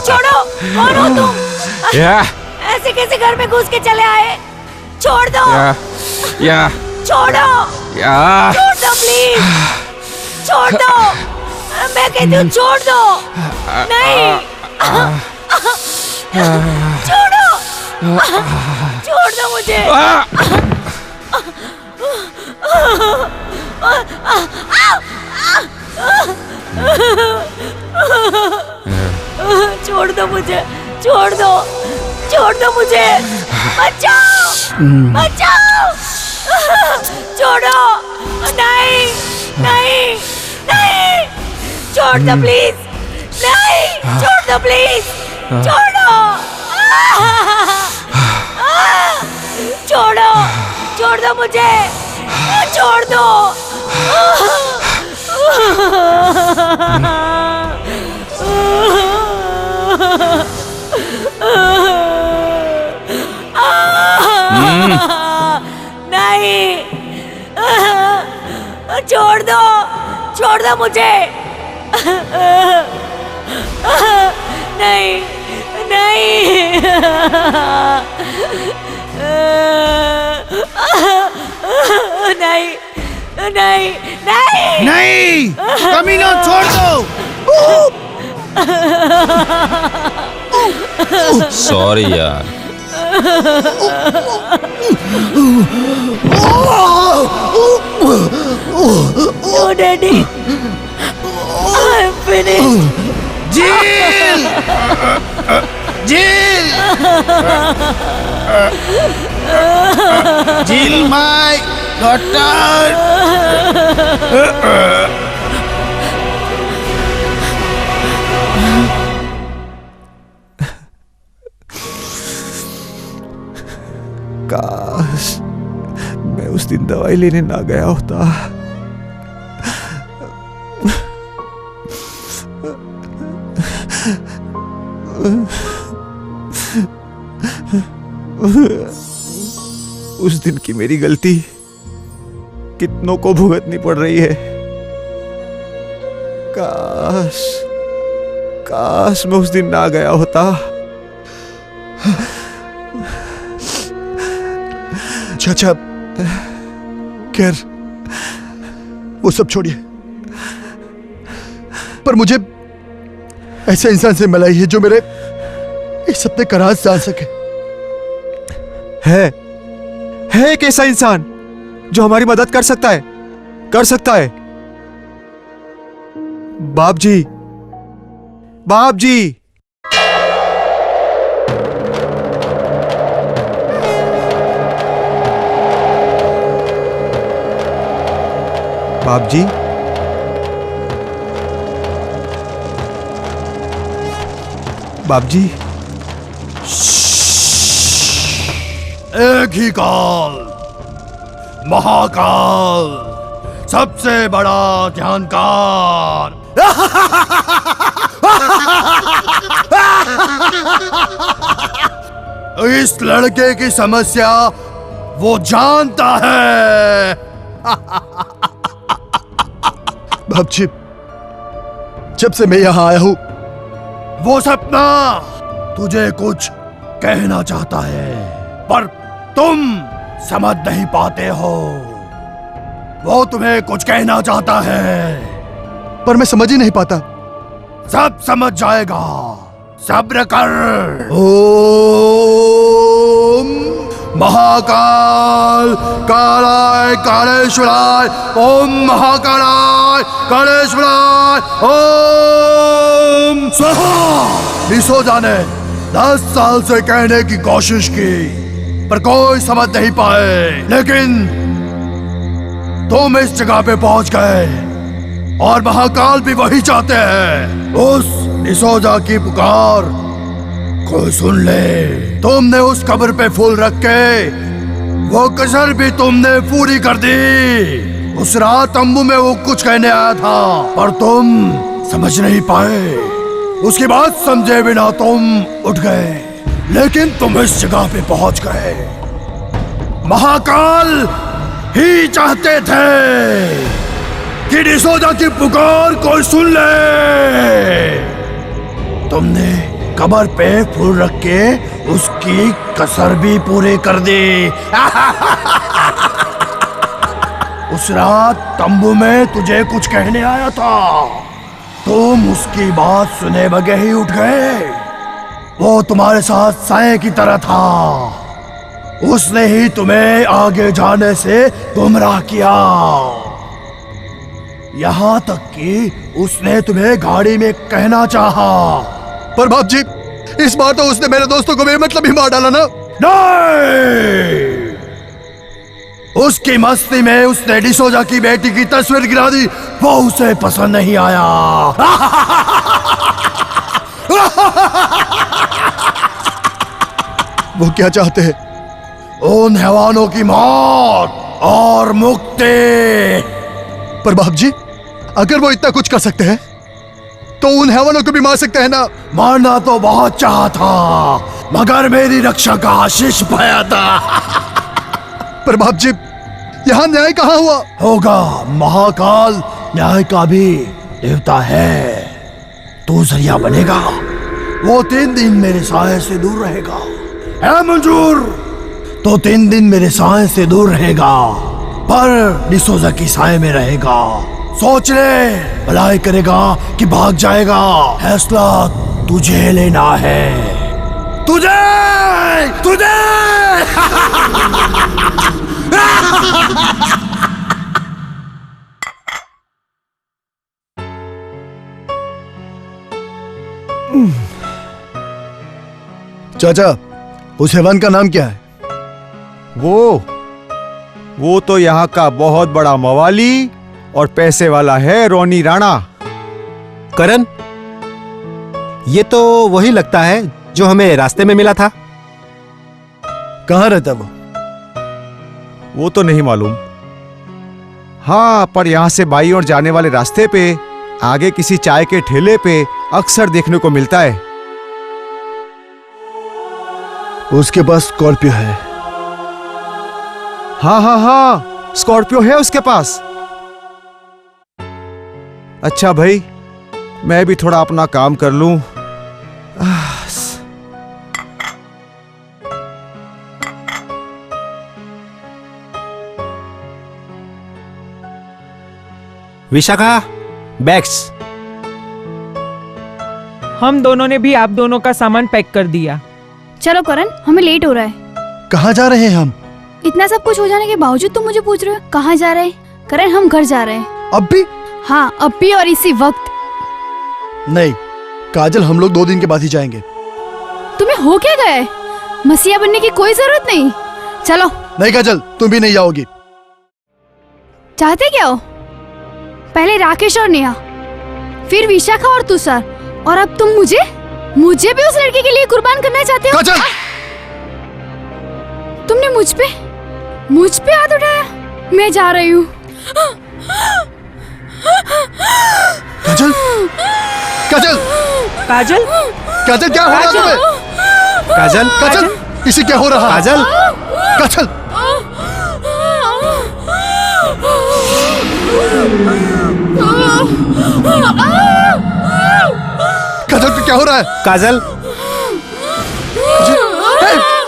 छोड़ो, कौन हो तुम? ऐसे कैसे घर में घुस के चले आए? छोड़ दो। छोड़ो। छोड़ दो प्लीज, छोड़ दो। मैं कहती हूँ छोड़ दो। नहीं, छोड़ो, छोड़ दो मुझे। छोड़ दो मुझे, छोड़ दो, छोड़ दो मुझे। बचाओ, बचाओ, छोड़ो। नहीं, नहीं, नहीं, छोड़ दो प्लीज। नहीं, छोड़ दो प्लीज, छोड़ो। छोड़ो, छोड़ दो मुझे, छोड़ दो। नहीं, छोड़ दो, छोड़ दो मुझे। नहीं, नहीं, नहीं, नहीं, नहीं, नहीं, कमीनों, छोड़ दो। सॉरी यार। No, Daddy. I'm finished. Jill! Jill! Jill, my daughter! काश मैं उस दिन दवाई लेने ना गया होता। उस दिन की मेरी गलती कितनों को भुगतनी पड़ रही है। काश काश मैं उस दिन ना गया होता। चाचा, खैर वो सब छोड़िए, पर मुझे ऐसे इंसान से मिलाई है जो मेरे इस सपने का राज जान सके। है एक ऐसा इंसान जो हमारी मदद कर सकता है, बाप जी। बाप जी, बाप जी, बाप जी। एक ही काल, महाकाल, सबसे बड़ा ध्यानकार। इस लड़के की समस्या वो जानता है। बाप जी, जब से मैं यहां आया हूं, वो सपना तुझे कुछ कहना चाहता है, पर तुम समझ नहीं पाते हो। वो तुम्हें कुछ कहना चाहता है, पर मैं समझ ही नहीं पाता। सब समझ जाएगा, सब्र कर। ओम महाकाल कालाय कालेश्वराय, ओम महाकालाय कालेश्वराय, ओम स्वाहा। डिसोजा ने 10 साल से कहने की कोशिश की, पर कोई समझ नहीं पाए, लेकिन तुम इस जगह पे पहुंच गए और महाकाल भी वही चाहते हैं। उस डिसोजा की पुकार कोई सुन ले। तुमने उस कब्र पे फूल रख के वो कसर भी तुमने पूरी कर दी। उस रात तंबू में वो कुछ कहने आया था, पर तुम समझ नहीं पाए। उसकी बात समझे बिना तुम उठ गए, लेकिन तुम इस जगह पे पहुंच गए। महाकाल ही चाहते थे कि डिसोजा की पुकार कोई सुन ले। तुमने कब्र पे फूल रख के उसकी कसर भी पूरी कर दी। उस रात तंबू में तुझे कुछ कहने आया था, तुम उसकी बात सुने बगैर ही उठ गए। वो तुम्हारे साथ साए की तरह था, उसने ही तुम्हें आगे जाने से गुमराह किया। यहाँ तक कि उसने तुम्हें गाड़ी में कहना चाहा, पर बाप जी, इस बार तो उसने मेरे दोस्तों को बेमतलब ही मार डाला ना। नहीं, उसकी मस्ती में उसने डिसोजा की बेटी की तस्वीर गिरा दी। वो उसे पसंद नहीं आया। वो क्या चाहते हैं? उन हैवानों की मौत और मुक्ति। पर बाप जी, अगर वो इतना कुछ कर सकते हैं तो उन हैवानों को भी मार सकते हैं ना। मारना तो बहुत चाहा था, मगर मेरी रक्षा का आशीष पाया था। पर बाप जी, यहाँ न्याय कहाँ हुआ? होगा, महाकाल न्याय का भी देवता है। तू जरिया बनेगा। वो 3 दिन मेरे साए से दूर रहेगा। है मंजूर? तो 3 दिन मेरे साए से दूर रहेगा, पर डिसोजा की साए में रहेगा। सोच ले, भलाई करेगा कि भाग जाएगा। फैसला तुझे लेना है। तुझे चाचा, उस हैवान का नाम क्या है? वो तो यहाँ का बहुत बड़ा मवाली और पैसे वाला है, रोनी राणा। करण, ये तो वही लगता है जो हमें रास्ते में मिला था। कहाँ रहता वो? वो तो नहीं मालूम। हाँ, पर यहाँ से बाई ओर जाने वाले रास्ते पे आगे किसी चाय के ठेले पे अक्सर देखने को मिलता है। उसके पास स्कॉर्पियो है। हाँ, स्कॉर्पियो है उसके पास। अच्छा भाई, मैं भी थोड़ा अपना काम कर लूं। विशाखा, बैग्स। हम दोनों ने भी आप दोनों का सामान पैक कर दिया। चलो करण, हमें लेट हो रहा है। कहाँ जा रहे हैं हम? इतना सब कुछ हो जाने के बावजूद तुम मुझे पूछ रहे हो कहाँ जा रहे हैं? करण, हम घर जा रहे हैं। अब भी? हाँ, अब भी और इसी वक्त। नहीं काजल, हम लोग 2 दिन के बाद ही जाएंगे। तुम्हें हो क्या गया है? मसीहा बनने की कोई जरूरत नहीं। चलो। नहीं काजल, तुम भी नहीं जाओगी। चाहते क्या हो? पहले राकेश और नेहा, फिर विशाखा और तुषार, और अब तुम मुझे भी उस लड़की के लिए कुर्बान करना चाहते हो? काजल! तुमने मुझ पे हाथ उठाया। मैं जा रही हूँ। काजल! काजल! काजल! काजल, क्या हो रहा है तुम्हें? काजल! काजल! इसे क्या हो रहा है? काजल! काजल! काजल को क्या हो रहा है? काजल!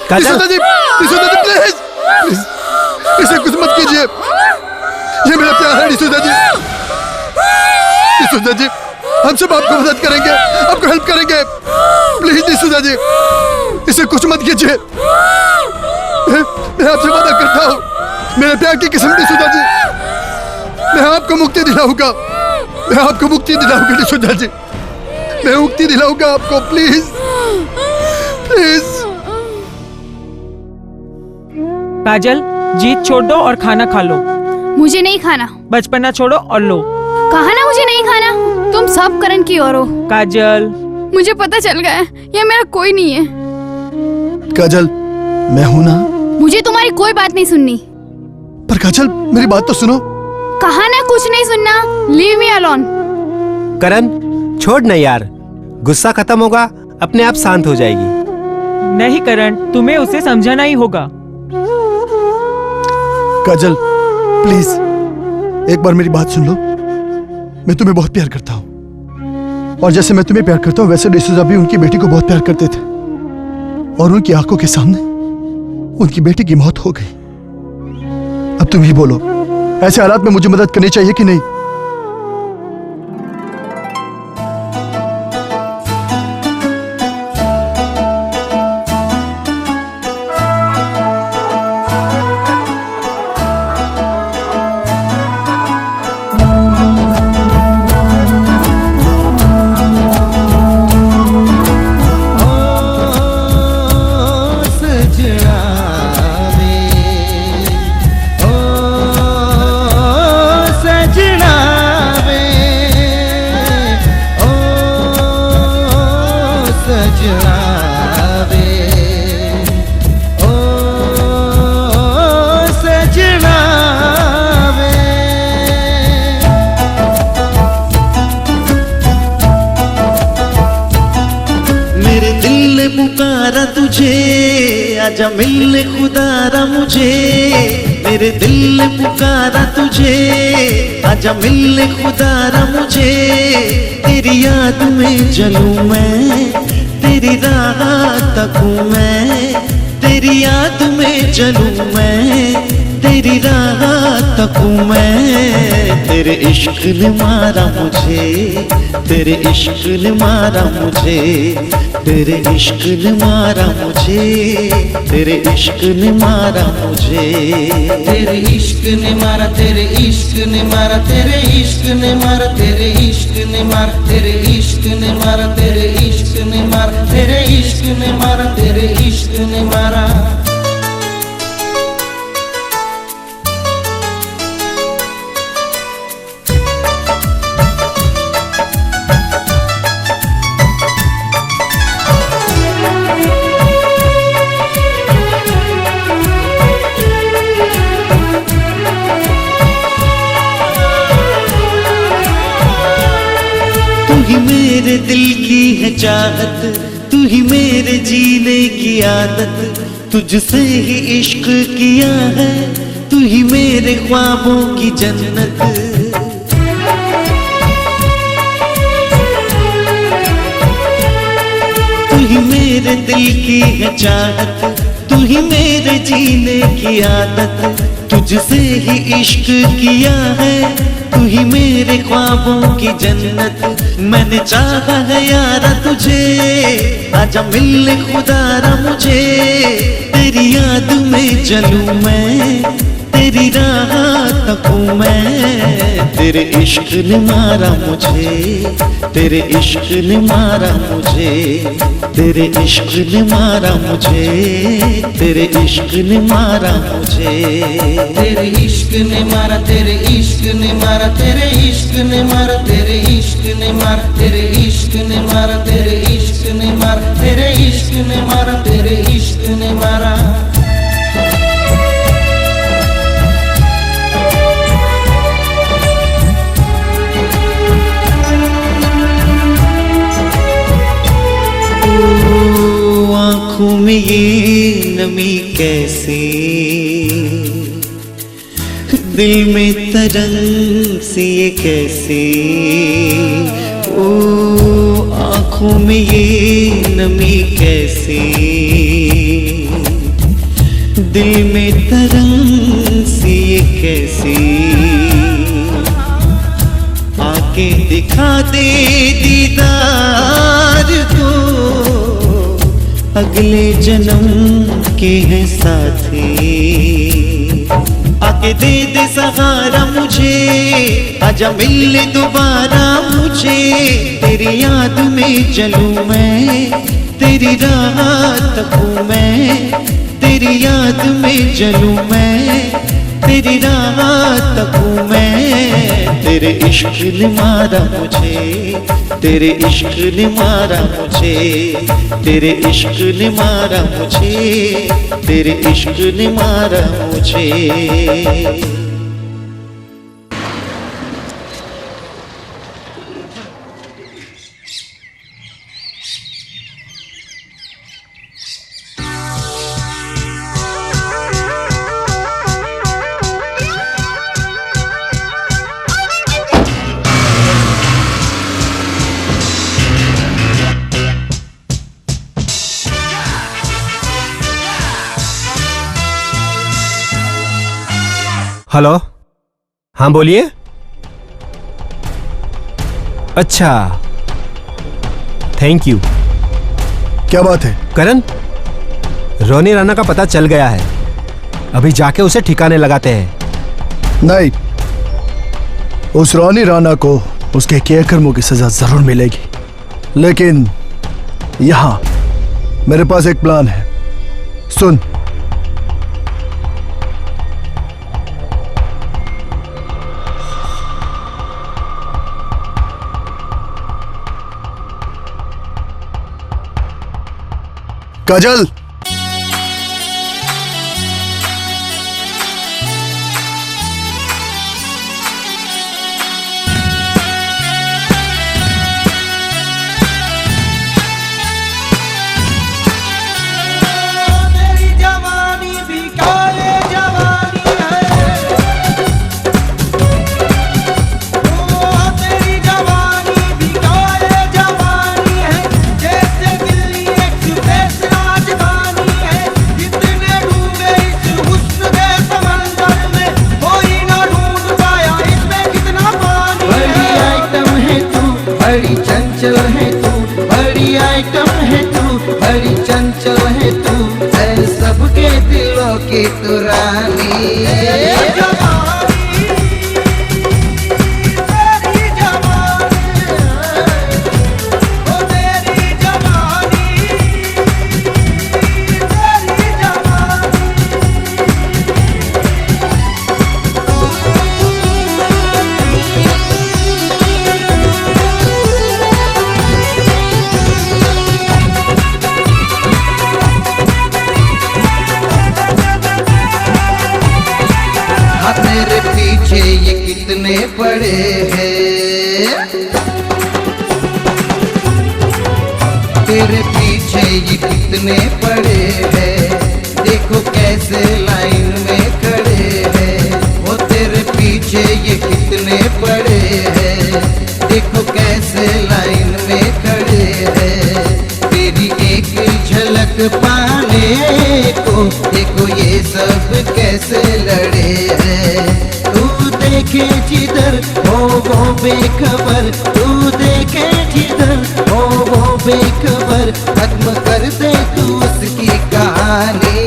काजल जी, प्लीज इसे कुछ मत कीजिए। ये मेरा प्यार है निशुदा जी। निशुदा जी, हम सब आपको मदद करेंगे, आपको हेल्प करेंगे। प्लीज निशुदा जी, इसे कुछ मत कीजिए। मैं आपसे वादा करता हूँ, मेरे प्यार की कसम निशुदा जी, मैं आपको मुक्ति दिलाऊंगा। मैं आपको मुक्ति दिलाऊंगा निशुदा जी, मैं मुक्ति दिलाऊंगा आपको। Please please. काजल, जीत छोड़ दो और खाना खा लो। मुझे नहीं खाना। बचपना छोड़ो और लो। कहा ना मुझे नहीं खाना। तुम सब करण की ओर हो। काजल, मुझे पता चल गया है, ये मेरा कोई नहीं है। काजल, मैं हूं ना। मुझे तुम्हारी कोई बात नहीं सुननी। पर काजल, मेरी बात तो सुनो। कहा ना कुछ नहीं सुनना। Leave me alone. करण, छोड़ ना यार, गुस्सा खत्म होगा, अपने आप शांत हो जाएगी। नहीं करण, तुम्हें उसे समझाना ही होगा। काजल, प्लीज एक बार मेरी बात सुन लो। मैं तुम्हें बहुत प्यार करता हूँ, और जैसे मैं तुम्हें प्यार करता हूँ वैसे डिसूजा भी उनकी बेटी को बहुत प्यार करते थे, और उनकी आंखों के सामने उनकी बेटी की मौत हो गई। अब तुम ही बोलो, ऐसे हालात में मुझे मदद करनी चाहिए कि नहीं? आजा मिलने खुदारा मुझे, मेरे दिल ने पुकारा तुझे, आजा मिलने खुदारा मुझे। तेरी याद में जलूं मैं, तेरी राह तकूं मैं, तेरी याद में जलूं मैं, तेरी राह तकूं मैं। तेरे इश्क ने मारा मुझे, तेरे इश्क ने मारा मुझे, तेरे इश्क ने मारा मुझे, तेरे इश्क ने मारा मुझे। तेरे इश्क ने मारा, तेरे इश्क ने मारा, तेरे इश्क ने मारा, तेरे इश्क ने मारा, तेरे इश्क ने मारा, तेरे इश्क ने मारा, तेरे इश्क ने मारा, तेरे इश्क ने मारा। मेरे दिल की है चाहत, तू ही मेरे जीने की आदत, तुझसे ही इश्क किया है, तू ही मेरे ख्वाबों की जन्नत। मेरे दिल की है चाहत, तू ही मेरे जीने की आदत, तुझसे ही इश्क किया है, तू ही मेरे ख्वाबों की जन्नत। मैंने चाहा है यारा तुझे, आजा मिलने खुदारा मुझे, तेरी याद में जलूं मैं, तेरी राह तकूं मैं। तेरे इश्क ने मारा मुझे, तेरे इश्क ने मारा मुझे, तेरे इश्क ने मारा मुझे, तेरे इश्क ने मारा मुझे। तेरे इश्क ने मारा, तेरे इश्क ने मारा, तेरे इश्क ने मारा, तेरे इश्क ने मारा, तेरे इश्क ने मारा, तेरे इश्क ने मारा, तेरे इश्क ने मारा, तेरे इश्क ने मारा। आँखों में ये नमी कैसे, दिल में तरंग सी ये कैसे, ओ आँखों में ये नमी कैसे, दिल में तरंग सी ये कैसे। आके दिखा दे दीदार को, अगले जन्म के हैं साथी। आके दे दे सहारा मुझे, आजा मिलने दोबारा मुझे, तेरी याद में चलूं मैं, तेरी राह तकूं मैं, तेरी याद में चलूं मैं, तेरी राह तकूं मैं। तेरे इश्क ने मारा मुझे, तेरे इश्क ने मारा मुझे, तेरे इश्क ने मारा मुझे, तेरे इश्क ने मारा मुझे। हेलो, हाँ बोलिए। अच्छा, थैंक यू। क्या बात है? करण, रोनी राणा का पता चल गया है, अभी जाके उसे ठिकाने लगाते हैं। नहीं, उस रोनी राणा को उसके किए कर्मों की सजा जरूर मिलेगी, लेकिन यहां मेरे पास एक प्लान है, सुन। काजल, बड़ी चंचल है तू, बड़ी आइटम है तू, बड़ी चंचल है तू, है सबके दिलों की तू रानी। मेरे पीछे ये कितने पड़े हैं, तेरे पीछे ये कितने पड़े हैं, देखो कैसे लाइन में खड़े हैं। वो तेरे पीछे ये कितने पड़े हैं, देखो कैसे लाइन में खड़े हैं। तेरी एक पाने को, देखो ये सब कैसे लड़े हैं। तू देखे जिधर हो वो बेखबर, तू देखे जिधर हो वो बेखबर, खत्म कर दे तू उसकी कहानी।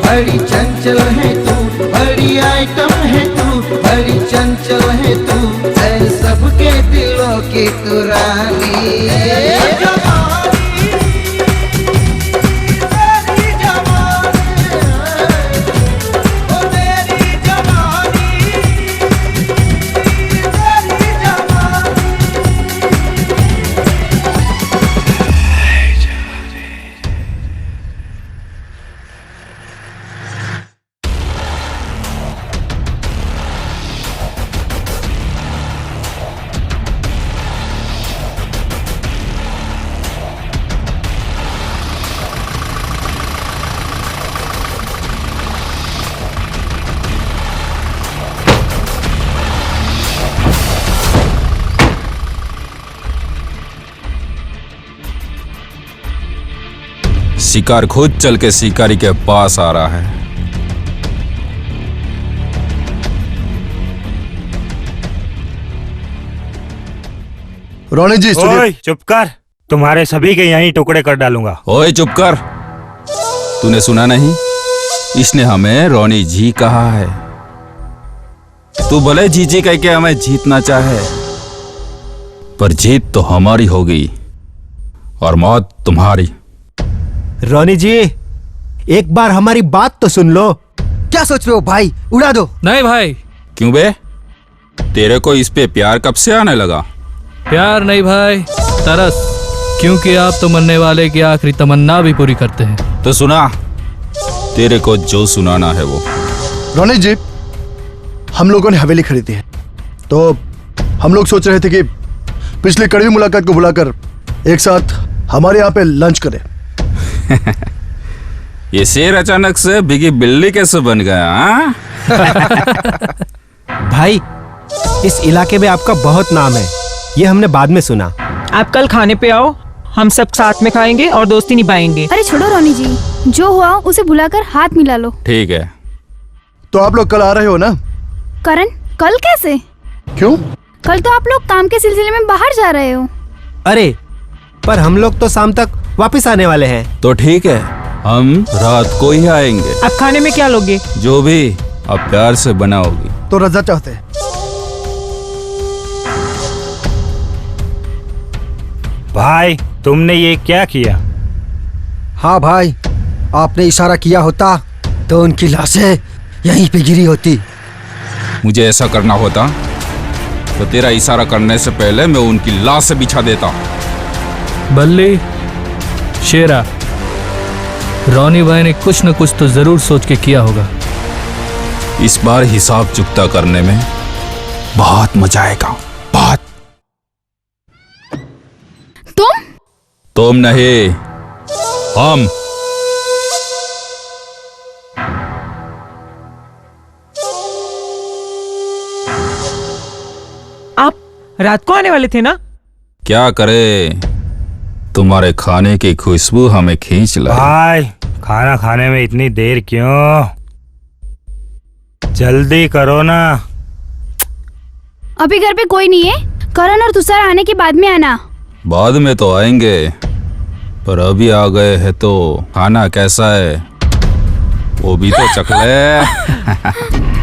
बड़ी चंचल है तू, बड़ी आइटम है तू, बड़ी चंचल है तू, है सबके दिलों की तू रानी। शिकार खुद चल के शिकारी के पास आ रहा है। रोनी जी ओए चुप कर, तुम्हारे सभी के यहीं टुकड़े कर डालूंगा। ओए चुप कर, तूने सुना नहीं? इसने हमें रोनी जी कहा है। तू भले जी जी कह के हमें जीतना चाहे, पर जीत तो हमारी होगी और मौत तुम्हारी। रोनी जी, एक बार हमारी बात तो सुन लो। क्या सोच रहे हो भाई, उड़ा दो। नहीं भाई। क्यों बे, तेरे को इस पे प्यार कब से आने लगा? प्यार नहीं भाई, तरस, क्योंकि आप तो मरने वाले की आखिरी तमन्ना भी पूरी करते हैं। तो सुना, तेरे को जो सुनाना है वो। रोनी जी, हम लोगों ने हवेली खरीदी है, तो हम लोग सोच रहे थे कि पिछली कड़वी मुलाकात को बुलाकर एक साथ हमारे यहाँ पे लंच करें। ये शेर अचानक से बिगी बिल्ली कैसे बन गया? हाँ? भाई, इस इलाके में आपका बहुत नाम है, ये हमने बाद में सुना। आप कल खाने पे आओ, हम सब साथ में खाएंगे और दोस्ती निभाएंगे। अरे छोड़ो रोनी जी, जो हुआ उसे भुलाकर हाथ मिला लो। ठीक है। तो आप लोग कल आ रहे हो ना? करण, कल कैसे? क्यों? कल तो आप लोग काम के सिलसिले में बाहर जा रहे हो। अरे, पर हम लोग तो शाम तक वापस आने वाले हैं। तो ठीक है, हम रात को ही आएंगे। अब खाने में क्या लोगे? जो भी अब प्यार से बनाओगी। तो रजा चाहते हैं। भाई, तुमने ये क्या किया? हाँ भाई, आपने इशारा किया होता तो उनकी लाशें यहीं पे गिरी होती। मुझे ऐसा करना होता तो तेरा इशारा करने से पहले मैं उनकी लाश से बिछा देता। बल्ली, शेरा, रोनी भाई ने कुछ न कुछ तो जरूर सोच के किया होगा। इस बार हिसाब चुकता करने में बहुत मजा आएगा, बहुत। तुम नहीं, हम। आप रात को आने वाले थे ना? क्या करे, तुम्हारे खाने की खुशबू हमें खींच लाई। भाई, खाना खाने में इतनी देर क्यों? जल्दी करो ना। अभी घर पे कोई नहीं है, करण और तुषार आने के बाद में आना। बाद में तो आएंगे, पर अभी आ गए हैं तो खाना कैसा है वो भी तो चख ले।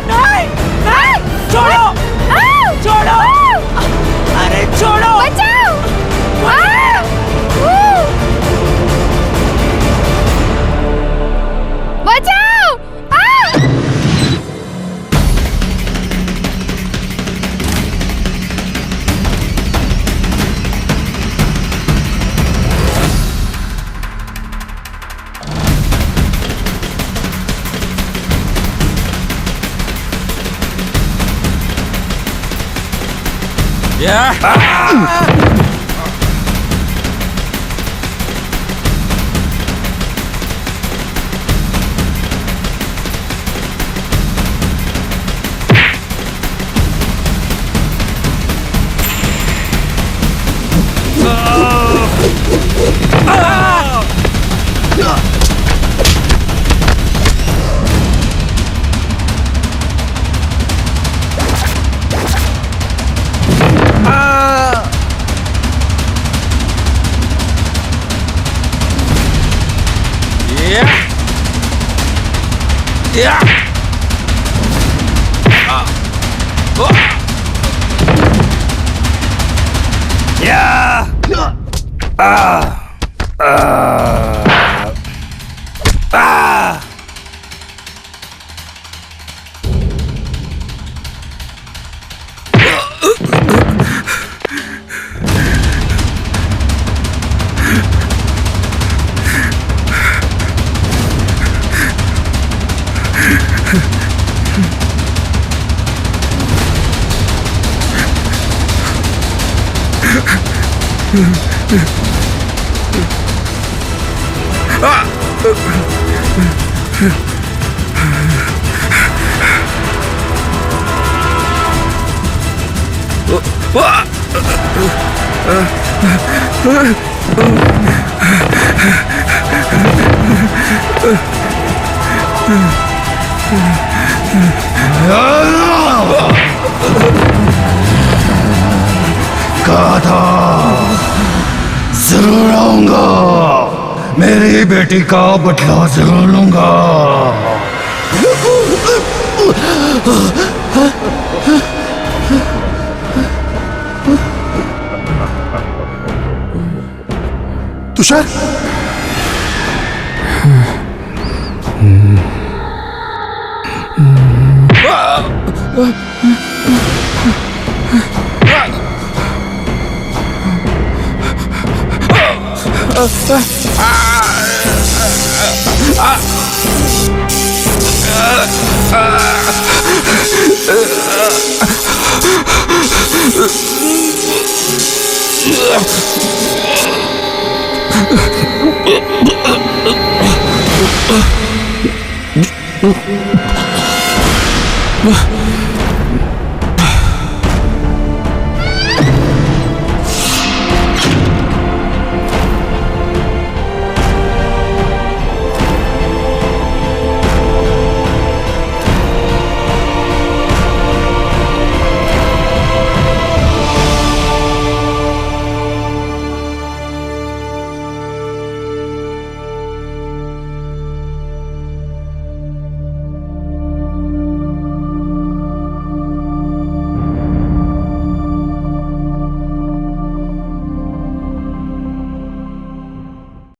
नहीं नहीं छोड़ो छोड़ो अरे छोड़ो बचाओ बचाओ कहा था जरूर आऊंगा, मेरी बेटी का बदला जरूर लूंगा। तुषार